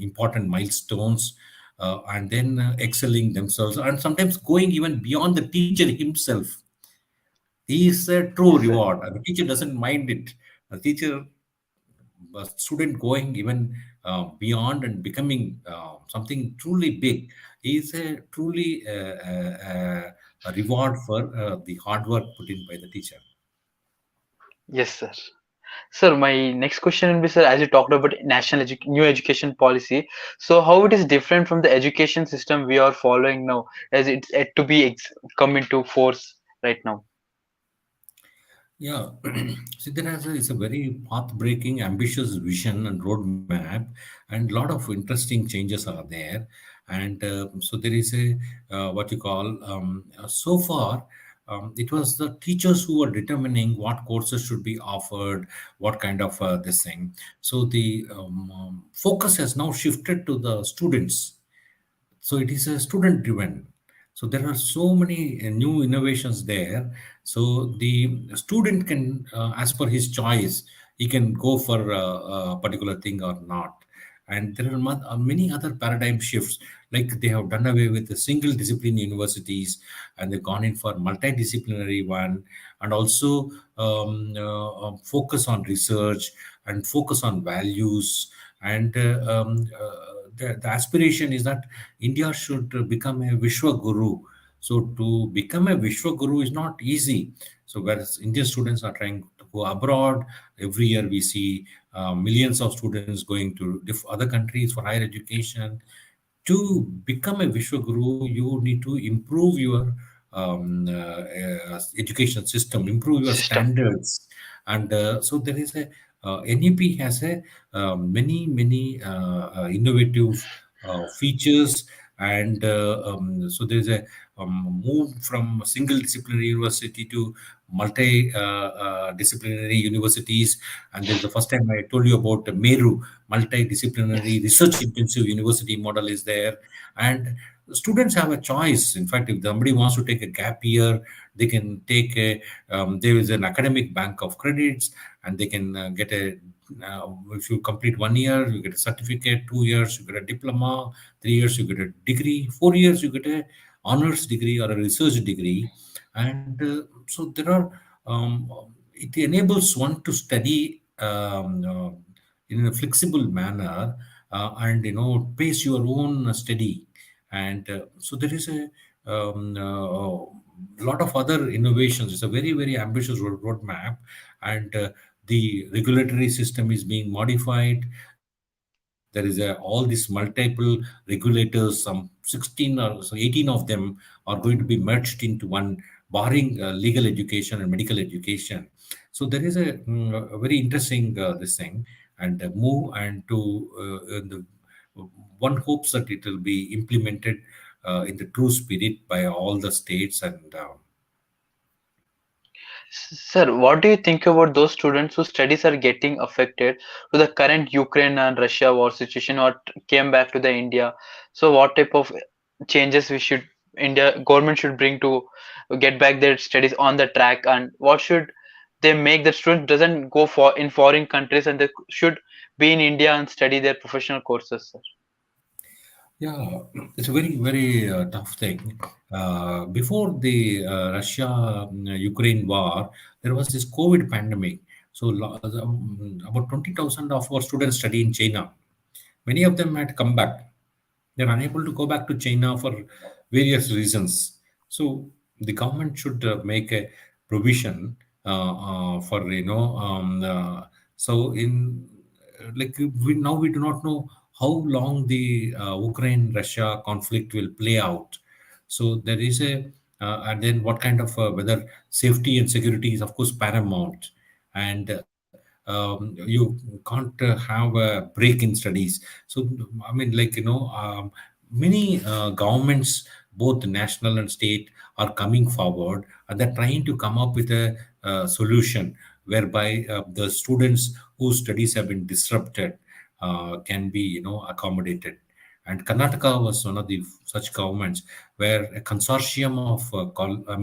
important milestones, and then excelling themselves, and sometimes going even beyond the teacher himself, is a true Yes, sir. reward. And the teacher doesn't mind it. A teacher, a student going even beyond and becoming something truly big is a truly a reward for the hard work put in by the teacher. Yes, sir. Sir, my next question will be, sir, as you talked about new education policy, so how it is different from the education system we are following now, as it's yet to be come into force right now? Yeah, see, it's a very path-breaking, ambitious vision and roadmap, and a lot of interesting changes are there. And so there is a what you call so far. It was the teachers who were determining what courses should be offered, what kind of this thing. So the focus has now shifted to the students. So it is a student driven. So there are so many new innovations there. So the student can as per his choice, he can go for a particular thing or not. And there are many other paradigm shifts, like they have done away with the single discipline universities, and they've gone in for multidisciplinary one. And also focus on research and focus on values. And the aspiration is that India should become a Vishwa Guru. So to become a Vishwa Guru is not easy. So whereas Indian students are trying to go abroad, every year we see millions of students going to other countries for higher education. To become a Vishwa Guru, you need to improve your education system, improve your System. standards. And so there is a NEP has a many innovative features. And so there's a move from single disciplinary university to multi-disciplinary universities. And this is the first time I told you about the Meru, multidisciplinary Yes. research intensive university model is there. And students have a choice. In fact, if somebody wants to take a gap year, they can take there is an academic bank of credits, and they can get if you complete 1 year, you get a certificate, 2 years, you get a diploma, 3 years, you get a degree, 4 years, you get a honors degree or a research degree. And so there are, it enables one to study in a flexible manner, and pace your own study. And so there is a lot of other innovations. It's a very, very ambitious roadmap. And the regulatory system is being modified. There is all these multiple regulators, some 16 or so 18 of them are going to be merged into one, barring legal education and medical education. So there is a very interesting this thing, and move, and to the one hopes that it will be implemented in the true spirit by all the states. And Sir, what do you think about those students whose studies are getting affected to the current Ukraine and Russia war situation or came back to the India? So what type of changes we should India government should bring to get back their studies on the track, and what should they make the student doesn't go for in foreign countries and they should be in India and study their professional courses, sir? yeah, it's a very, very tough thing. Before the Russia-Ukraine war, there was this COVID pandemic. So about 20,000 of our students study in China. Many of them had come back. They're unable to go back to China for various reasons. So the government should make a provision for so in like we do not know how long the Ukraine Russia conflict will play out. So there is a and then what kind of whether safety and security is of course paramount. And you can't have a break in studies. So I mean, like, many governments, both national and state, are coming forward, and they're trying to come up with a solution whereby the students whose studies have been disrupted can be accommodated. And Karnataka was one of the such governments where a consortium of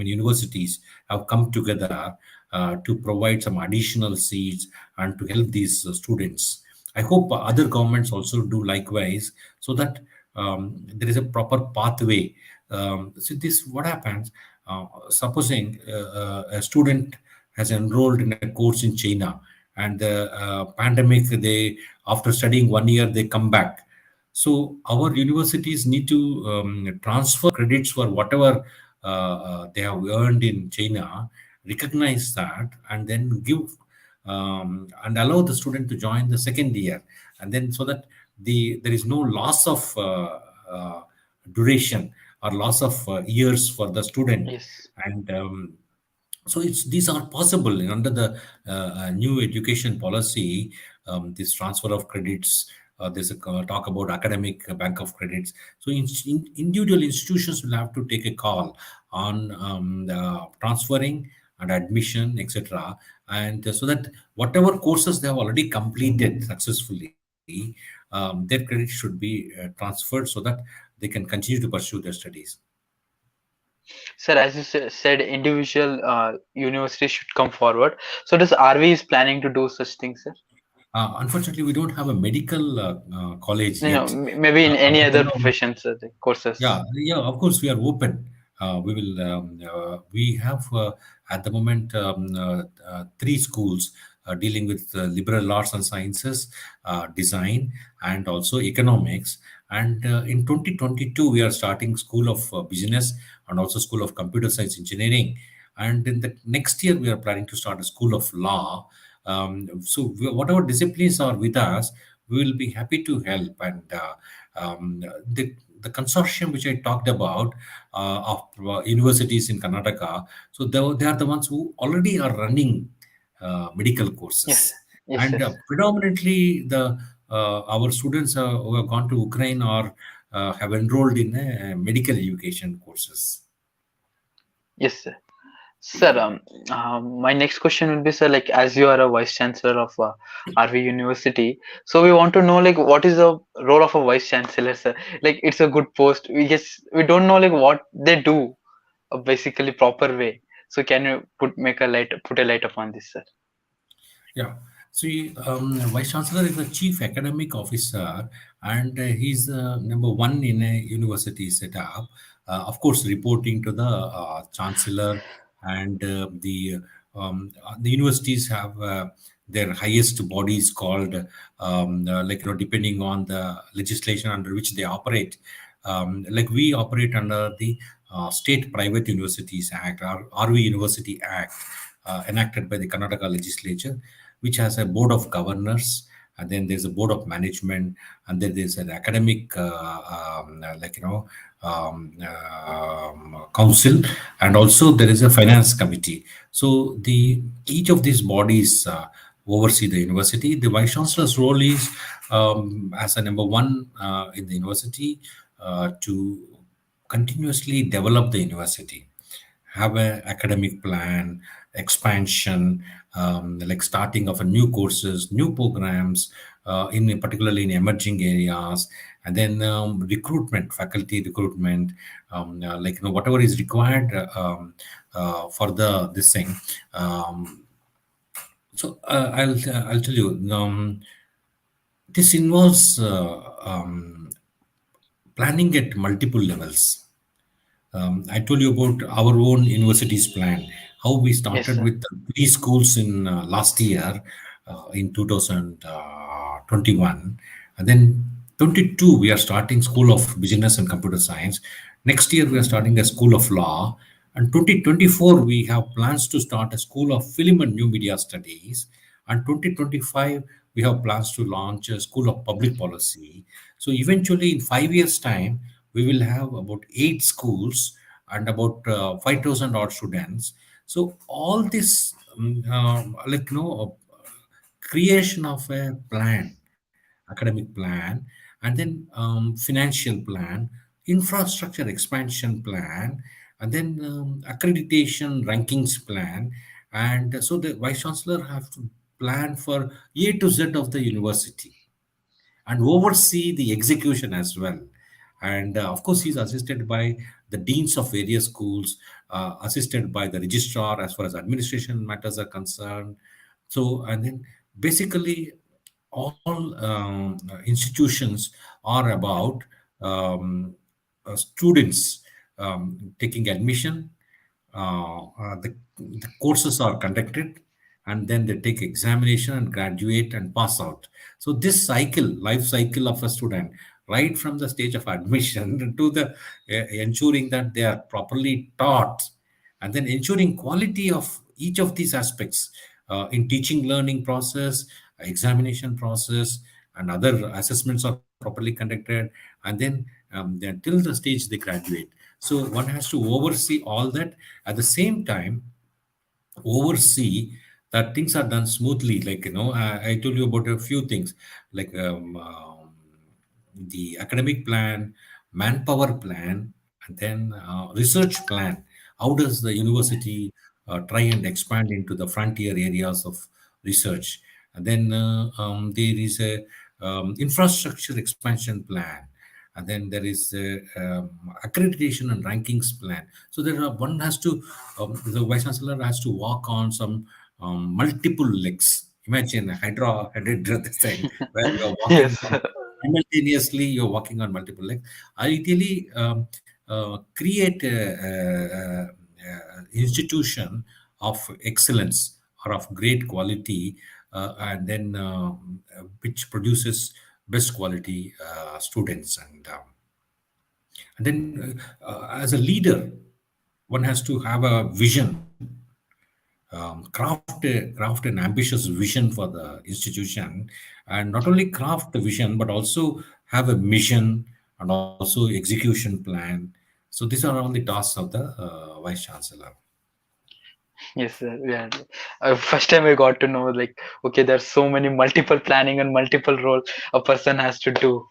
universities have come together to provide some additional seats and to help these students. I hope other governments also do likewise, so that there is a proper pathway. So this what happens. Supposing a student has enrolled in a course in China, and the pandemic, they after studying 1 year they come back. So our universities need to transfer credits for whatever they have earned in China, recognize that, and then give and allow the student to join the second year, and then so that there is no loss of duration or loss of years for the student. Yes. And so these are possible under the new education policy. This transfer of credits, there's a talk about academic bank of credits. So individual institutions will have to take a call on transferring and admission, etc. And so that whatever courses they have already completed successfully, their credits should be transferred so that they can continue to pursue their studies. Sir, as you said, individual universities should come forward. So does RV is planning to do such things, sir? Unfortunately, we don't have a medical college No, no, yet. maybe in any But other professions, the yeah, courses. yeah, of course, we are open. We have at the moment three schools dealing with liberal arts and sciences, design, and also economics. And in 2022, we are starting School of Business and also School of Computer Science Engineering. And in the next year, we are planning to start a School of Law. Whatever disciplines are with us, we will be happy to help. And the consortium which I talked about of universities in Karnataka, so they are the ones who already are running medical Yes, courses. yes, And yes, predominantly the our students who have gone to Ukraine or have enrolled in medical education courses. yes, sir. Sir, my next question will be, sir, like as you are a vice chancellor of RV University, so we want to know like what is the role of a vice chancellor, sir? Like it's a good post. We don't know like what they do, basically proper way. So can you put a light upon this, sir? Yeah. See, Vice Chancellor is the Chief Academic Officer, and he's number one in a university setup. Of course, reporting to the Chancellor, and the universities have their highest bodies called, depending on the legislation under which they operate. Like we operate under the State Private Universities Act, or RV University Act, enacted by the Karnataka legislature, which has a board of governors, and then there's a board of management, and then there's an academic, council, and also there is a finance committee. So the each of these bodies oversee the university. The vice chancellor's role is, as a number one in the university, to continuously develop the university, have an academic plan, expansion, like starting of a new courses, new programs, in particularly in emerging areas, and then recruitment, faculty recruitment, whatever is required for the this thing. I'll tell you. This involves planning at multiple levels. I told you about our own university's plan, how we Yes, started sir. with three schools in last year, in 2021. And then 22, we are starting School of Business and Computer Science. Next year, we are starting a School of Law. And 2024, we have plans to start a School of Film and New Media Studies. And 2025, we have plans to launch a School of Public Policy. So eventually, in 5 years' time, we will have about eight schools and about 5,000 odd students. So all this, creation of a plan, academic plan, and then financial plan, infrastructure expansion plan, and then accreditation rankings plan. And so the vice chancellor have to plan for A to Z of the university and oversee the execution as well. And of course, he's assisted by the deans of various schools, assisted by the registrar as far as administration matters are concerned. So, and then basically, all institutions are about students taking admission. The courses are conducted, and then they take examination and graduate and pass out. So this cycle, life cycle of a student, right from the stage of admission to the ensuring that they are properly taught, and then ensuring quality of each of these aspects in teaching learning process, examination process, and other assessments are properly conducted, and then till the stage they graduate. So one has to oversee all that, at the same time oversee that things are done smoothly. Like, I told you about a few things, like the academic plan, manpower plan, and then research plan. How does the university try and expand into the frontier areas of research? And then there is a infrastructure expansion plan, and then there is a accreditation and rankings plan. So there are one has to the vice chancellor has to walk on some multiple legs. Imagine a hydra-headed this thing where you are walking Yes, on simultaneously. You're walking on multiple legs. Ideally, create a institution of excellence or of great quality, and then which produces best quality students. And then as a leader, one has to have a vision, craft an ambitious vision for the institution, and not only craft the vision but also have a mission and also execution plan. So these are all the tasks of the vice chancellor. yes, sir. Yeah. First time I got to know like okay, there's so many multiple planning and multiple role a person has to do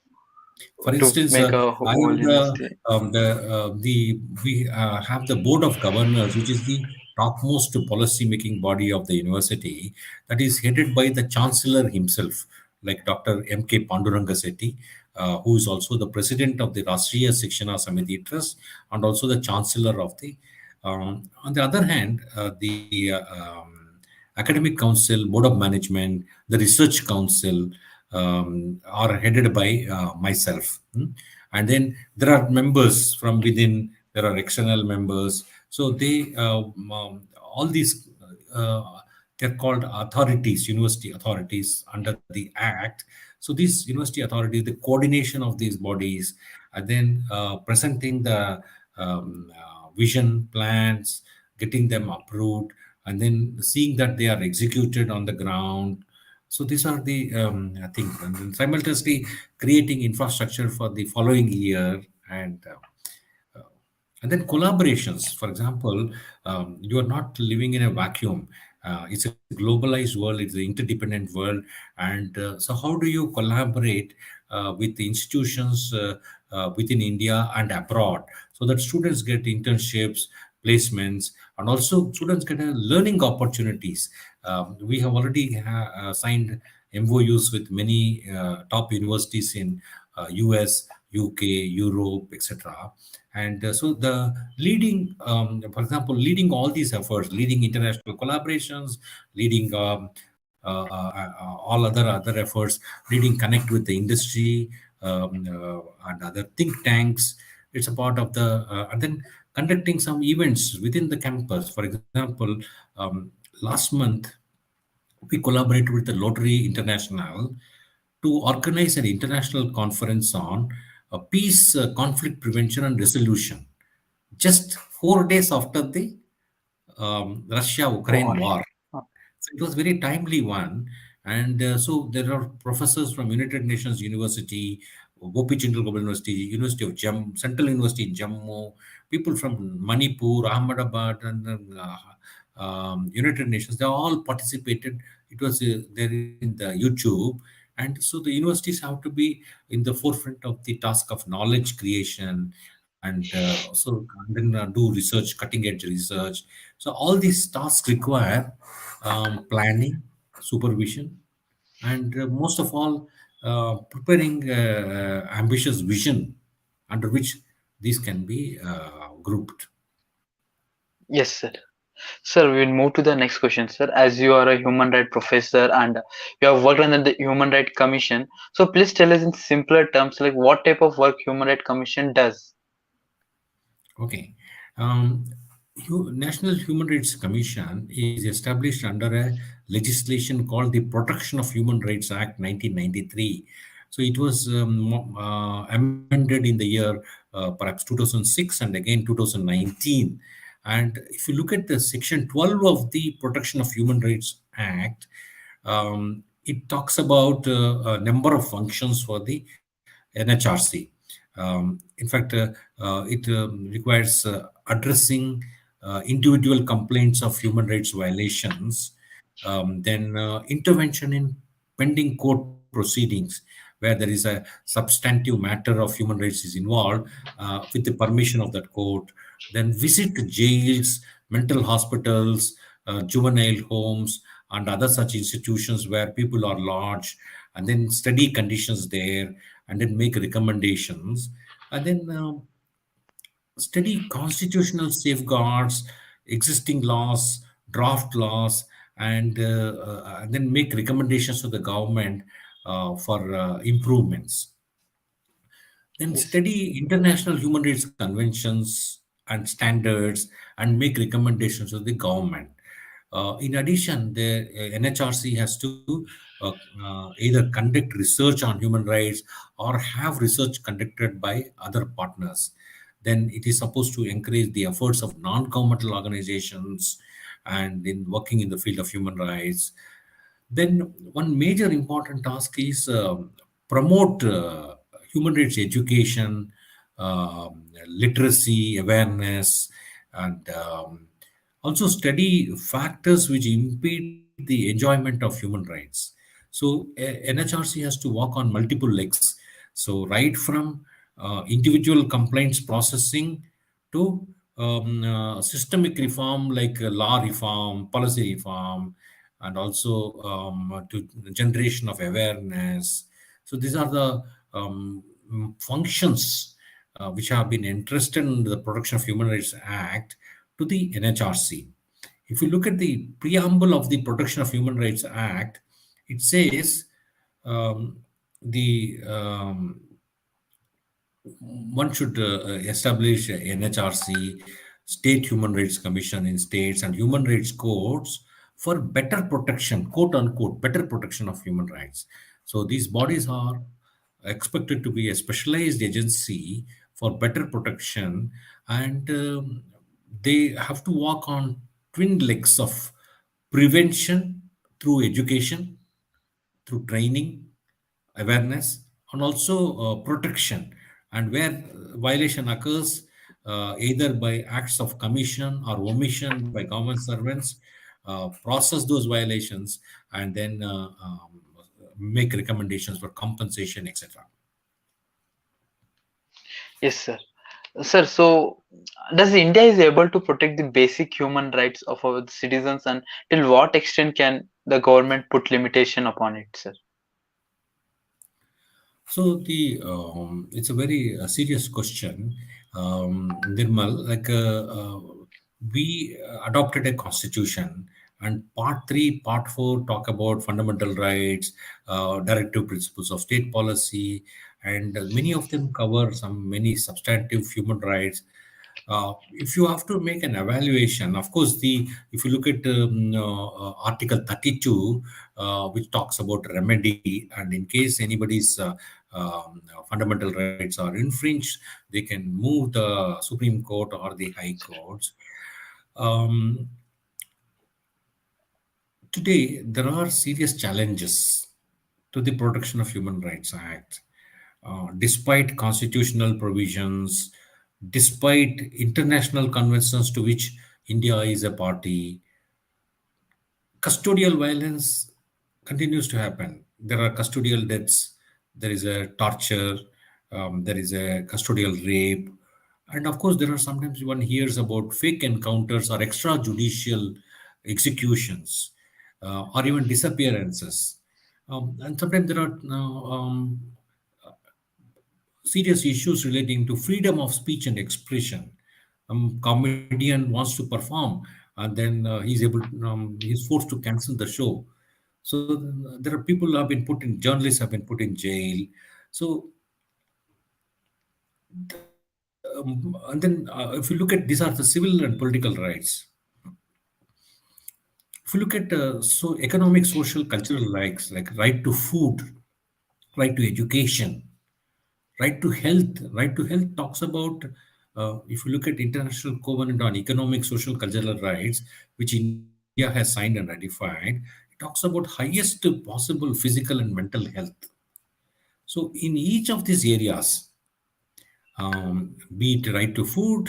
For to instance, make a I whole am university. the we have the board of governors, which is the topmost policy making body of the university, that is headed by the Chancellor himself, like Dr. M.K. Panduranga Sethi, who is also the president of the Rashtriya Shikshana Samiti Trust and also the Chancellor of the. On the other hand, the Academic Council, Board of Management, the Research Council are headed by myself. And then there are members from within, there are external members. So all these, they're called authorities, university authorities under the Act. So these university authorities, the coordination of these bodies, and then presenting the vision plans, getting them approved, and then seeing that they are executed on the ground. So these are the things, and then simultaneously creating infrastructure for the following year, and then collaborations. For example, you are not living in a vacuum. It's a globalized world. It's an interdependent world, and so how do you collaborate with the institutions within India and abroad, so that students get internships, placements, and also students get learning opportunities. We have already signed MOUs with many top universities in US, UK, Europe, etc. And so the leading, for example, leading all these efforts, leading international collaborations, leading all other efforts, leading connect with the industry and other think tanks. It's a part of the, and then conducting some events within the campus. For example, last month, we collaborated with the Lottery International to organize an international conference on peace, conflict prevention, and resolution. Just 4 days after the Russia-Ukraine War. war. Uh, So it was very timely one. And so there are professors from United Nations University, Jindal Global University, University of Central University in Jammu, people from Manipur, Ahmedabad, and United Nations. They all participated. It was there in the YouTube. And so the universities have to be in the forefront of the task of knowledge creation, and and then do research, cutting edge research. So all these tasks require planning, supervision, and most of all, preparing ambitious vision under which these can be grouped. Yes, sir. Sir, we'll move to the next question, sir. As you are a human right professor and you have worked under the Human Right Commission, so please tell us in simpler terms, like what type of work Human Right Commission does. Okay. Um, National Human Rights Commission is established under a legislation called the Protection of Human Rights Act 1993. So it was amended in the year perhaps 2006 and again 2019. And if you look at the section 12 of the Protection of Human Rights Act, it talks about a number of functions for the NHRC. In fact, it requires addressing individual complaints of human rights violations, then intervention in pending court proceedings where there is a substantive matter of human rights is involved with the permission of that court, then visit jails, mental hospitals, juvenile homes, and other such institutions where people are lodged, and then study conditions there, and then make recommendations, and then study constitutional safeguards, existing laws, draft laws, and then make recommendations to the government for improvements. Then Yes. study international human rights conventions and standards and make recommendations to the government. In addition, the NHRC has to either conduct research on human rights or have research conducted by other partners. Then it is supposed to encourage the efforts of non-governmental organizations and in working in the field of human rights. Then one major important task is promote human rights education, literacy, awareness, and also study factors which impede the enjoyment of human rights. So NHRC has to work on multiple legs. So right from individual complaints processing to systemic reform like law reform, policy reform, and also to generation of awareness. So these are the functions which have been entrusted in the Protection of Human Rights Act to the NHRC. If you look at the preamble of the Protection of Human Rights Act, it says um, the one should establish a NHRC, State Human Rights Commission in states, and human rights courts for better protection, quote unquote, better protection of human rights. So these bodies are expected to be a specialized agency for better protection, and they have to walk on twin legs of prevention through education, through training, awareness, and also protection. And where violation occurs, either by acts of commission or omission by government servants, process those violations, and then make recommendations for compensation, etc. Yes, sir. Sir, so does India is able to protect the basic human rights of our citizens, and till what extent can the government put limitation upon it, sir? So the it's a very serious question, Nirmal. We adopted a constitution, and Part Three, Part Four talk about fundamental rights, directive principles of state policy, and many of them cover some many substantive human rights. If you have to make an evaluation, of course, the if you look at Article 32, which talks about remedy, and in case anybody's fundamental rights are infringed, they can move the Supreme Court or the High Courts. Um, Today, there are serious challenges to the Protection of Human Rights Act. Despite constitutional provisions, despite international conventions to which India is a party, custodial violence continues to happen. There are custodial deaths, there is a torture, there is a custodial rape, and of course, there are sometimes one hears about fake encounters or extrajudicial executions, or even disappearances. And sometimes there are serious issues relating to freedom of speech and expression. Comedian wants to perform, and then he's forced to cancel the show. So there are people who have been put in, journalists have been put in jail. So and then if you look at, these are the civil and political rights. If you look at economic, social, cultural rights like right to food, right to education, right to health. Right to health talks about, if you look at International Covenant on Economic, Social, Cultural Rights, which India has signed and ratified, it talks about highest possible physical and mental health. So in each of these areas, be it right to food,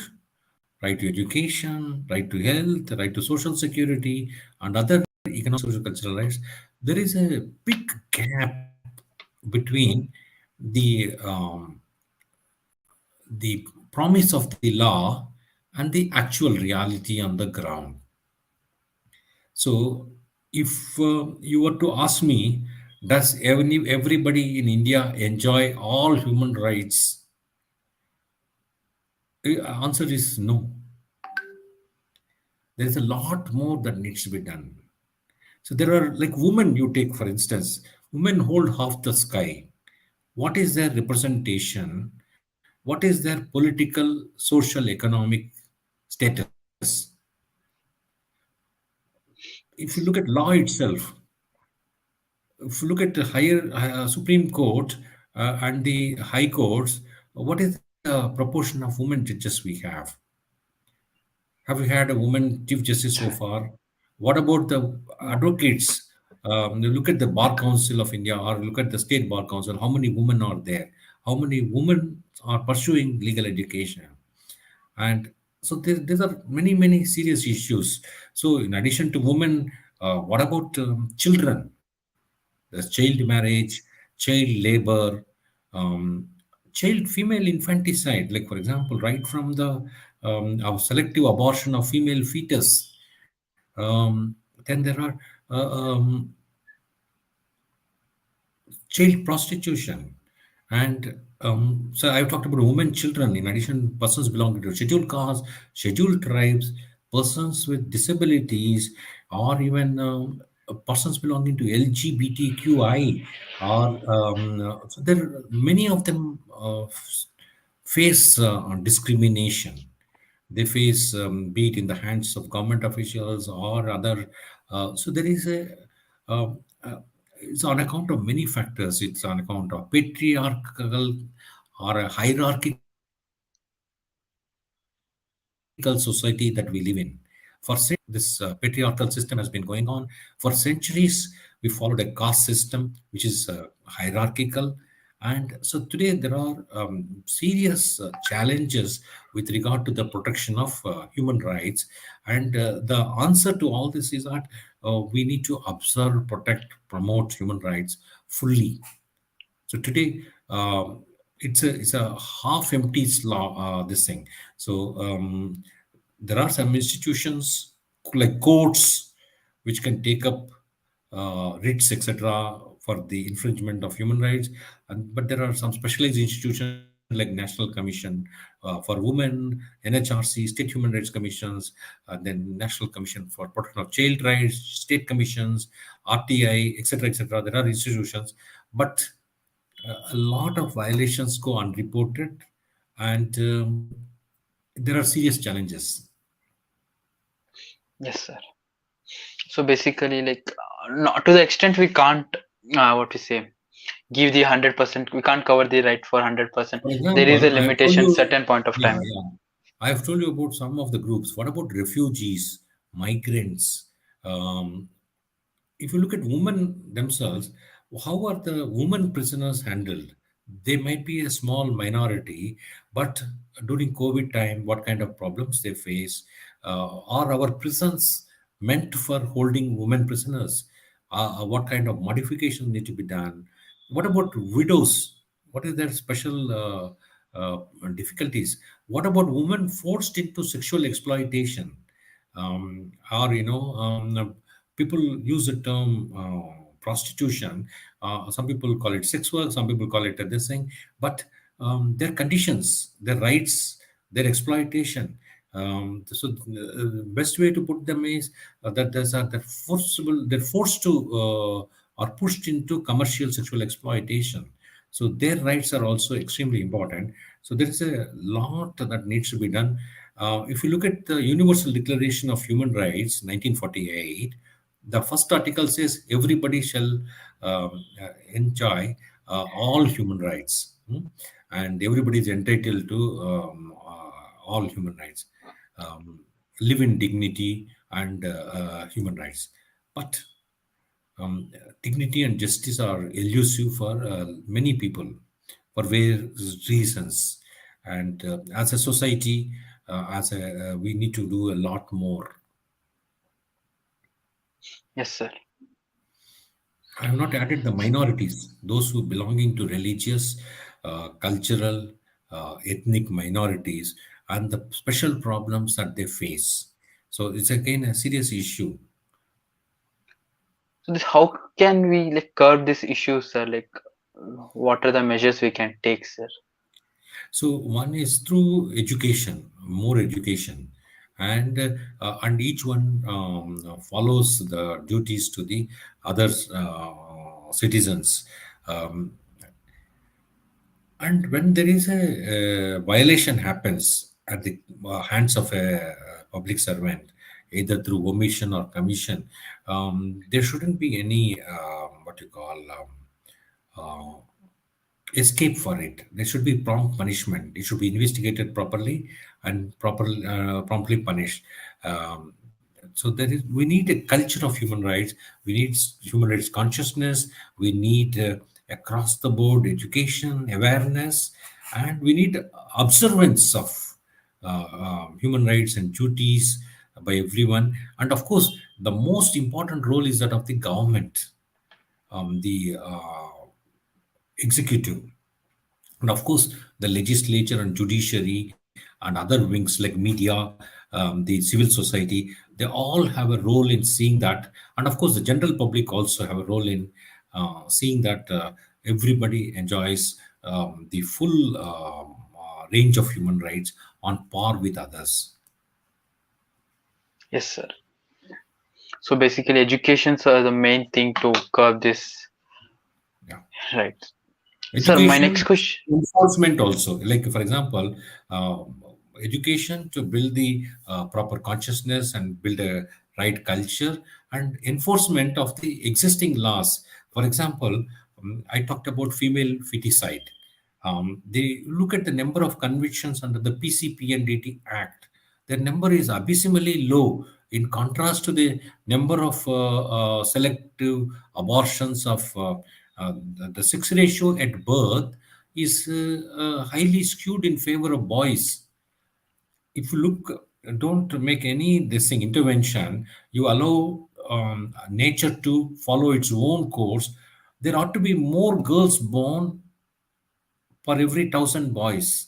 right to education, right to health, right to social security, and other economic, social, cultural rights, there is a big gap between the promise of the law and the actual reality on the ground. So, if you were to ask me, does everybody in India enjoy all human rights? Answer is no. There is a lot more that needs to be done. So there are, like, women, you take for instance, women hold half the sky. What is their representation? What is their political, social, economic status? If you look at law itself, if you look at the higher Supreme Court and the high courts, what is the proportion of women judges we have? Have we had a woman chief justice so far? What about the advocates? You look at the Bar Council of India or look at the State Bar Council. How many women are there? How many women are pursuing legal education? And so there are many serious issues. So in addition to women, what about children? There's child marriage, child labor, um, child female infanticide, like for example, right from the of selective abortion of female fetus. Then there are child prostitution. And so I've talked about women, children, in addition, persons belonging to scheduled castes, scheduled tribes, persons with disabilities, or even persons belonging to LGBTQI. Or so there are many of them face discrimination. They face, be it in the hands of government officials or other. So there is a, uh, uh, it's on account of many factors. It's on account of patriarchal or a hierarchical society that we live in. For centuries, this patriarchal system has been going on. For centuries, we followed a caste system, which is hierarchical. And so today there are serious challenges with regard to the protection of human rights. And the answer to all this is that we need to observe, protect, promote human rights fully. So today, it's a half empty this thing. So there are some institutions like courts which can take up writs, etc., for the infringement of human rights. But there are some specialized institutions like National Commission for Women, NHRC, State Human Rights Commissions, then National Commission for Protection of Child Rights, State Commissions, RTI, etc., etc. There are institutions, but a lot of violations go unreported, and there are serious challenges. Yes, sir. So basically, like, not to the extent we can't, what we say, give the 100%. We can't cover the right for 100%. For There is example, a I have told limitation, you, certain point of yeah, time. yeah. I have told you about some of the groups. What about refugees, migrants? Um, if you look at women themselves, how are the women prisoners handled? They might be a small minority, but during COVID time, what kind of problems they face? Are our prisons meant for holding women prisoners? What kind of modification need to be done? What about widows? What is their special difficulties? What about women forced into sexual exploitation? Or people use the term prostitution. Some people call it sex work, some people call it this thing, but their conditions, their rights, their exploitation. So best way to put them is that they're forced to or pushed into commercial sexual exploitation. So their rights are also extremely important. So there is a lot that needs to be done. If you look at the Universal Declaration of Human Rights, 1948, the first article says everybody shall enjoy all human rights, and everybody is entitled to all human rights, um, live in dignity and human rights. But um, dignity and justice are elusive for many people for various reasons. And as a society, we need to do a lot more. Yes, sir. I have not added the minorities, those who belonging to religious, cultural, ethnic minorities, and the special problems that they face. So it's again a serious issue. So this, how can we like curb this issue, sir? Like, what are the measures we can take, sir? So one is through education, more education, and each one follows the duties to the other citizens. Um, And when there is a, violation happens at the hands of a public servant, either through omission or commission, there shouldn't be any what you call uh, escape for it. There should be prompt punishment. It should be investigated properly and promptly punished. Um, so there is. We need a culture of human rights. We need human rights consciousness. We need across the board education, awareness, and we need observance of human rights and duties by everyone. And of course, the most important role is that of the government, the executive, and of course the legislature and judiciary and other wings like media, the civil society, they all have a role in seeing that. And of course, the general public also have a role in seeing that everybody enjoys the full range of human rights on par with others. Yes, sir. So basically, educations are the main thing to curb this, Yeah. right? Sir, my next Education, question. enforcement also. Like for example, education to build the proper consciousness and build a right culture, and enforcement of the existing laws. For example, I talked about female feticide. They look at the number of convictions under the PCPNDT Act. Their number is abysmally low in contrast to the number of selective abortions of the sex ratio at birth is highly skewed in favor of boys. If you look, don't make any this thing intervention, you allow nature to follow its own course, there ought to be more girls born for every 1,000 boys.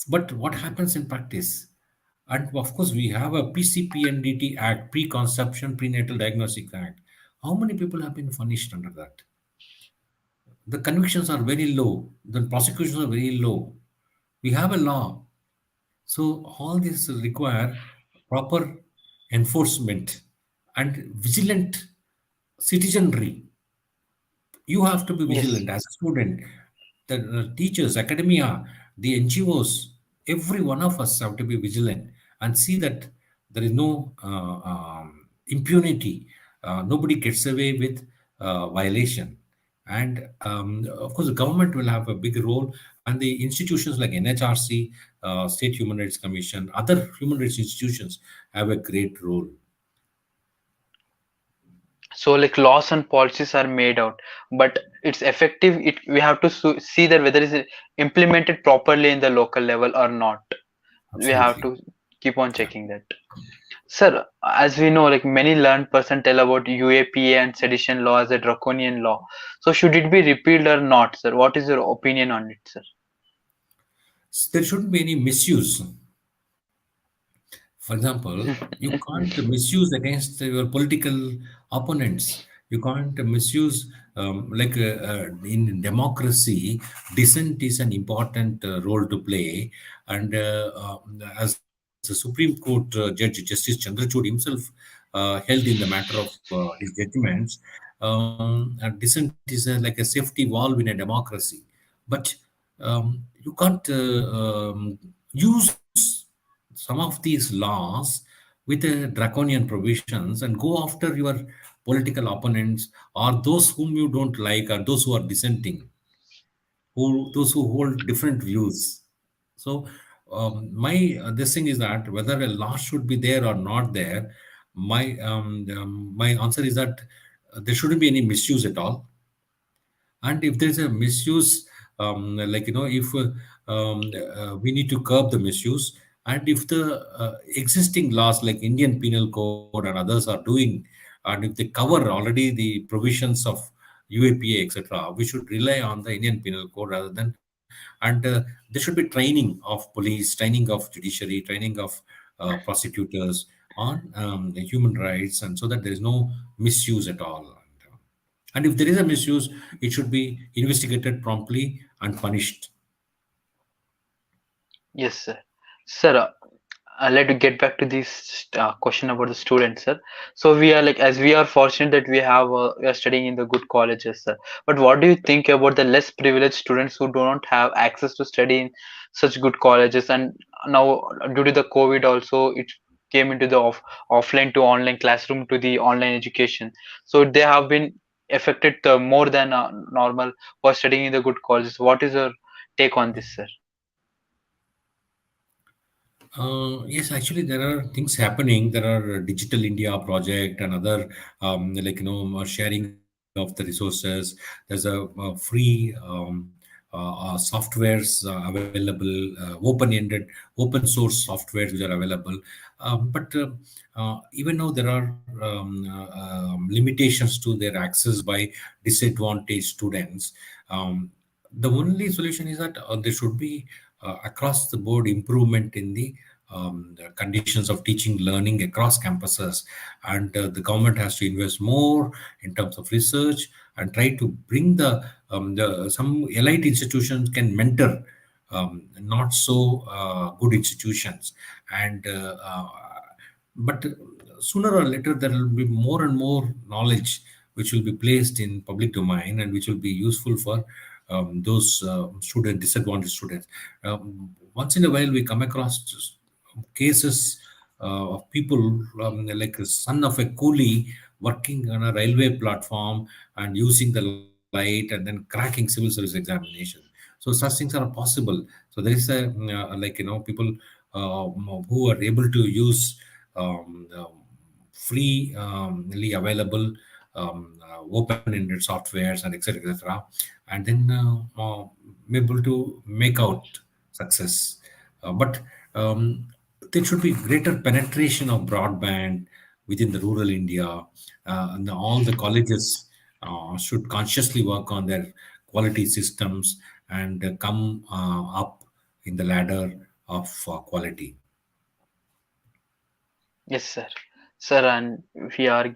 But what happens in practice? And of course, we have a PCPNDT Act, Pre-Conception Prenatal Diagnostic Act. How many people have been punished under that? The convictions are very low. The prosecutions are very low. We have a law. So all this require proper enforcement and vigilant citizenry. You have to be Yes, vigilant as a student. The teachers, academia, the NGOs, every one of us have to be vigilant and see that there is no impunity. Nobody gets away with violation. And of course, the government will have a big role, and the institutions like NHRC, State Human Rights Commission, other human rights institutions have a great role. so like laws and policies are made out, but it's effective. It we have to see that whether it's implemented properly in the local level or not. We have Absolutely. to keep on Yeah. checking that. Sir, as we know, like many learned person tell about UAPA and sedition law as a draconian law. So should it be repealed or not, sir? What is your opinion on it, sir? There shouldn't be any misuse. For example, you can't misuse against your political opponents. You can't misuse, in democracy, dissent is an important role to play. And as the Supreme Court Judge Justice Chandrachud himself held in the matter of his judgments, dissent is like a safety valve in a democracy. But you can't use some of these laws with draconian provisions and go after your political opponents or those whom you don't like or those who are dissenting, who those who hold different views. So my this thing is that whether a law should be there or not there, my answer is that there shouldn't be any misuse at all. And if there's a misuse, if we need to curb the misuse, and if the existing laws like Indian Penal Code and others are doing, and if they cover already the provisions of UAPA, etc., we should rely on the Indian Penal Code rather than. And there should be training of police, training of judiciary, training of prosecutors on the human rights, and so that there is no misuse at all. And if there is a misuse, it should be investigated promptly and punished. Yes, sir. Sir, let's get back to this question about the students, sir. So we are like, as we are fortunate that we are studying in the good colleges, sir. But what do you think about the less privileged students who do not have access to study in such good colleges? And now, due to the COVID, also it came into the offline to online classroom to the online education. So they have been affected more than normal for studying in the good colleges. What is your take on this, sir? Yes, actually, there are things happening. There are Digital India project and other, sharing of the resources. There's a free softwares available, open-ended, open source softwares which are available. But even though there are limitations to their access by disadvantaged students, The only solution is that there should be across the board improvement in the conditions of teaching learning across campuses, and the government has to invest more in terms of research and try to bring the some elite institutions can mentor not so good institutions, and but sooner or later there will be more and more knowledge which will be placed in public domain and which will be useful for those disadvantaged students. Once in a while we come across cases of people like a son of a coolie working on a railway platform and using the light and then cracking civil service examination. So such things are possible. So there is a people who are able to use freely available open-ended softwares and etc etc, and then able to make out success. But there should be greater penetration of broadband within the rural India, and all the colleges should consciously work on their quality systems and come up in the ladder of quality. Yes, sir. Sir, and we are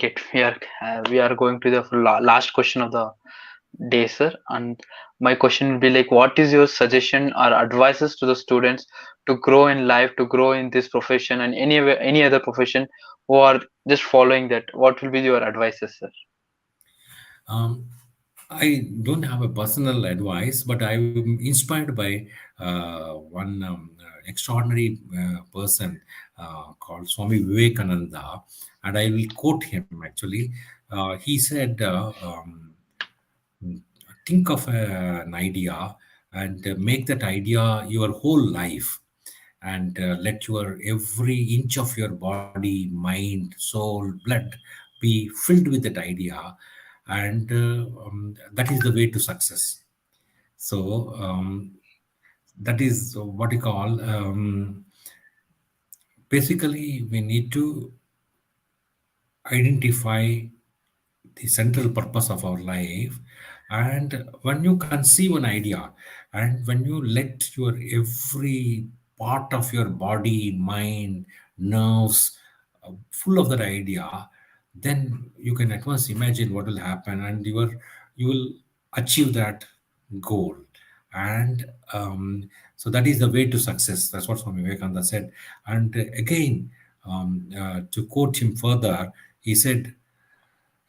going to the last question of the day, sir. And my question will be like, what is your suggestion or advices to the students to grow in life, to grow in this profession and any other profession who are just following that? What will be your advices, sir? Um, I don't have a personal advice, but I'm inspired by one extraordinary person called Swami Vivekananda, and I will quote him actually. He said, think of an idea and make that idea your whole life, and let your every inch of your body, mind, soul, blood be filled with that idea, and that is the way to success. So that is what you call basically we need to identify the central purpose of our life. And when you conceive an idea and when you let your every part of your body, mind, nerves full of that idea, then you can at once imagine what will happen, and you will achieve that goal. And so that is the way to success. That's what Swami Vivekananda said. And again, to quote him further, he said,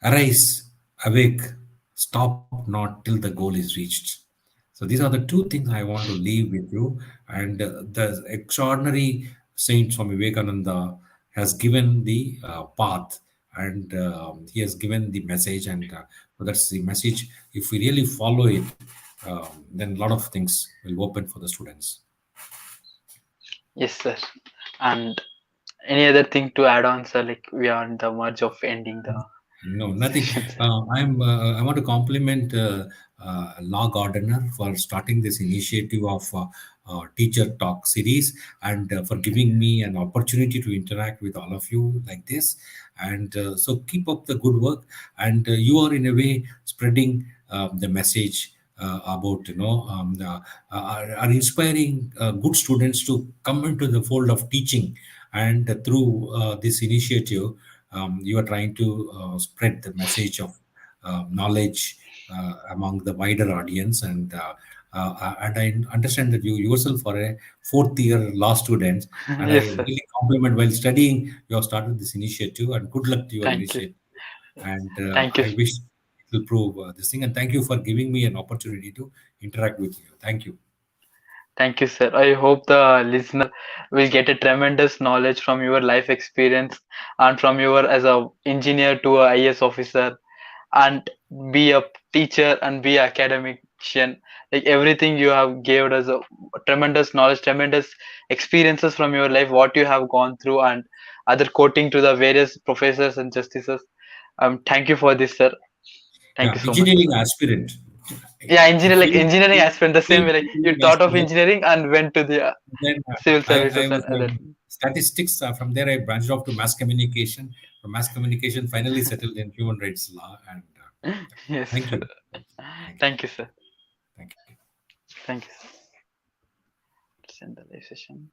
arise, awake, stop not till the goal is reached. So these are the two things I want to leave with you. And the extraordinary Saint Swami Vivekananda has given the path, and he has given the message. And so that's the message. If we really follow it, then a lot of things will open for the students. Yes, sir. And any other thing to add on, sir? Like we are on the verge of ending the No, nothing. session, sir. I want to compliment Law Gardener for starting this initiative of Teacher Talk series, and for giving me an opportunity to interact with all of you like this. And so keep up the good work. And you are in a way spreading the message about are inspiring good students to come into the fold of teaching, and through this initiative you are trying to spread the message of knowledge among the wider audience. And I understand that you yourself are a fourth year law student, and I Yes, sir. really compliment while studying you have started this initiative, and good luck to your Thank you. initiative. And Thank you. I wish it will prove this thing. And thank you for giving me an opportunity to interact with you. Thank you. Thank you, sir. I hope the listener will get a tremendous knowledge from your life experience and from your as a engineer to a IS officer and be a teacher and be academician. Like everything you have gave us a tremendous knowledge, tremendous experiences from your life, what you have gone through, and other quoting to the various professors and justices. Thank you for this, sir. Thank you Yeah, so much. engineering aspirant. Yeah, engineer If like you engineering aspirant the same fail way. Like you engineering thought of aspirant, engineering and went to the then civil I services and was other. statistics. From there, I branched off to mass communication. From mass communication, finally settled in human rights law. And Yes, thank sir. you. Thank you. Thank you, sir. Thank you. Thank you, sir. Let's end the live session.